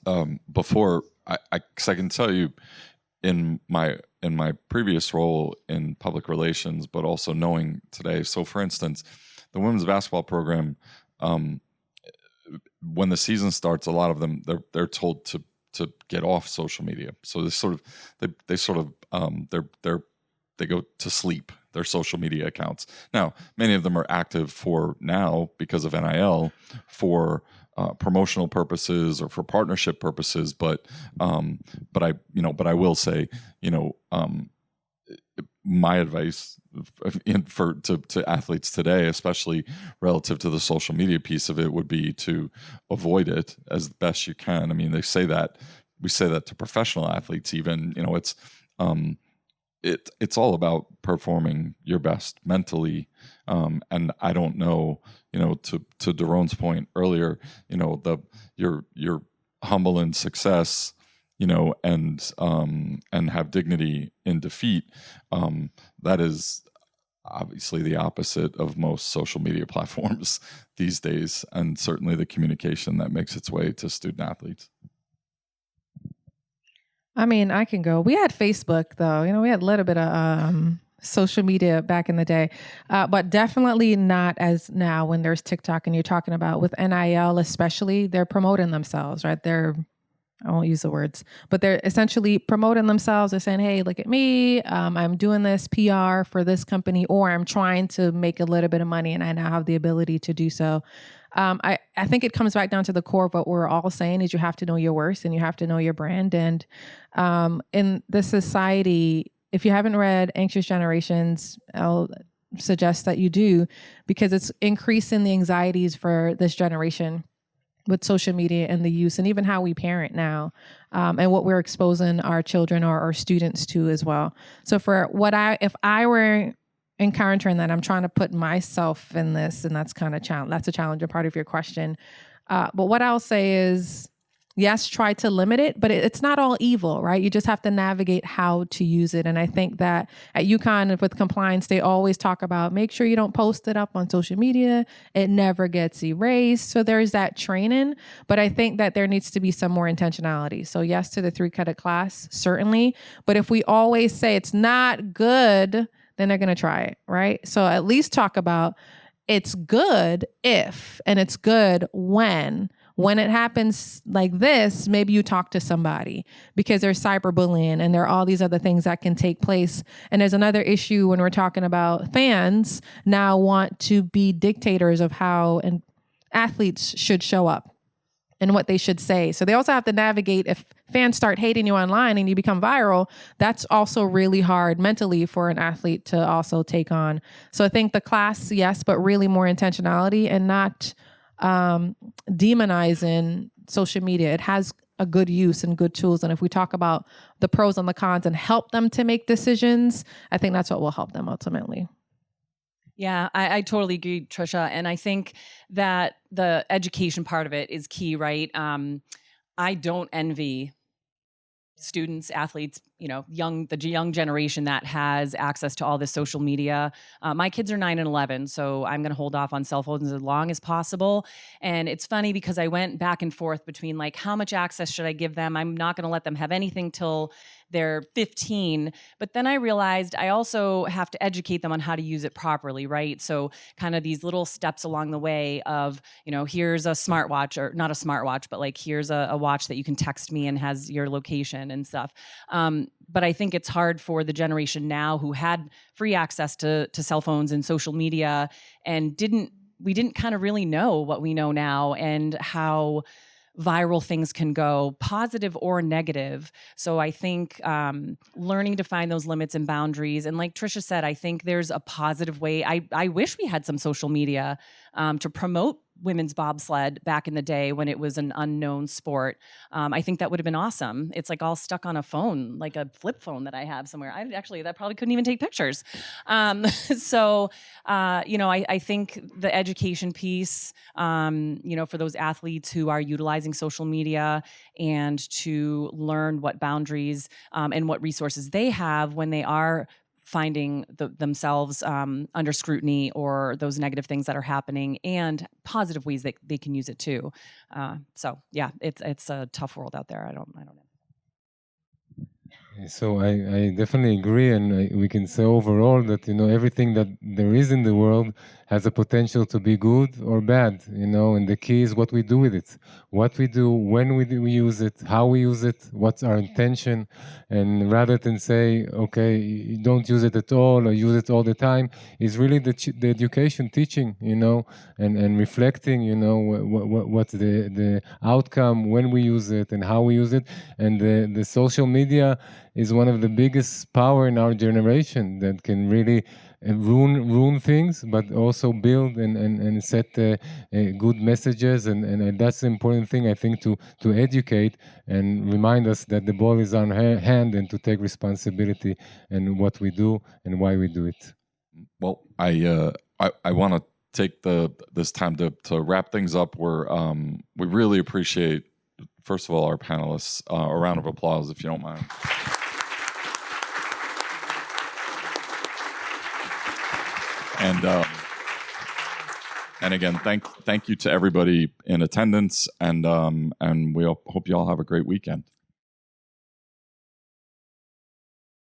before, because I can tell you, in my in my previous role in public relations, but also knowing today. So, for instance, the women's basketball program, when the season starts, a lot of them they're told to get off social media. So they go to sleep their social media accounts. Now, many of them are active for now because of NIL for promotional purposes or for partnership purposes. But I will say, my advice to athletes today, especially relative to the social media piece of it, would be to avoid it as best you can. I mean, we say that to professional athletes even. It's all about performing your best mentally, and I don't know, to Daron's point earlier, you're humble in success, and have dignity in defeat. That is obviously the opposite of most social media platforms these days, and certainly the communication that makes its way to student athletes. I mean, I can go. We had Facebook, though. We had a little bit of social media back in the day, but definitely not as now when there's TikTok and you're talking about with NIL, especially, they're promoting themselves, right? I won't use the words, but they're essentially promoting themselves. They're saying, hey, look at me. I'm doing this PR for this company, or I'm trying to make a little bit of money and I now have the ability to do so. I think it comes back down to the core of what we're all saying is you have to know your worth and you have to know your brand. And in this society, if you haven't read Anxious Generations, I'll suggest that you do, because it's increasing the anxieties for this generation with social media and the use and even how we parent now, and what we're exposing our children or our students to as well. So if I were encountering that, I'm trying to put myself in this, and that's a challenging part of your question. But what I'll say is, yes, try to limit it, but it's not all evil, right? You just have to navigate how to use it. And I think that at UConn with compliance, they always talk about make sure you don't post it up on social media. It never gets erased. So there's that training, but I think that there needs to be some more intentionality. So yes to the 3-credit class, certainly. But if we always say it's not good, then they're going to try it, right? So at least talk about it's good if, and it's good when. When it happens like this, maybe you talk to somebody, because there's cyberbullying and there are all these other things that can take place. And there's another issue when we're talking about fans now want to be dictators of how athletes should show up and what they should say. So they also have to navigate, if fans start hating you online and you become viral, that's also really hard mentally for an athlete to also take on. So I think the class, yes, but really more intentionality and not demonizing social media. It has a good use and good tools. And if we talk about the pros and the cons and help them to make decisions, I think that's what will help them ultimately. Yeah, I totally agree, Trisha. And I think that the education part of it is key, right? I don't envy students, athletes, the young generation that has access to all this social media. My kids are 9 and 11, so I'm going to hold off on cell phones as long as possible. And it's funny because I went back and forth between how much access should I give them? I'm not going to let them have anything till they're 15. But then I realized I also have to educate them on how to use it properly, right? So kind of these little steps along the way of, here's a smartwatch, or not a smartwatch, but here's a watch that you can text me and has your location and stuff. But I think it's hard for the generation now who had free access to cell phones and social media and we didn't kind of really know what we know now and how viral things can go, positive or negative. So I think learning to find those limits and boundaries. And like Trisha said, I think there's a positive way. I wish we had some social media to promote women's bobsled back in the day when it was an unknown sport. I think that would have been awesome. It's all stuck on a phone, like a flip phone that I have somewhere. That probably couldn't even take pictures. So I think the education piece, for those athletes who are utilizing social media and to learn what boundaries and what resources they have when they are finding themselves under scrutiny or those negative things that are happening, and positive ways that they can use it too. So yeah, it's a tough world out there. I don't know. So I definitely agree, and we can say overall that everything that there is in the world has a potential to be good or bad, and the key is what we do with it, what we do, when we use it, how we use it, what's our intention, and rather than say, okay, you don't use it at all or use it all the time, is really the education, teaching, and reflecting, what's the outcome when we use it and how we use it, and the social media is one of the biggest power in our generation that can really ruin things, but also build and set good messages, and that's the important thing, I think, to educate and remind us that the ball is on our hand and to take responsibility in what we do and why we do it. Well, I want to take this time to wrap things up. We really appreciate, first of all, our panelists. A round of applause, if you don't mind. And again, thank you to everybody in attendance, and we hope you all have a great weekend.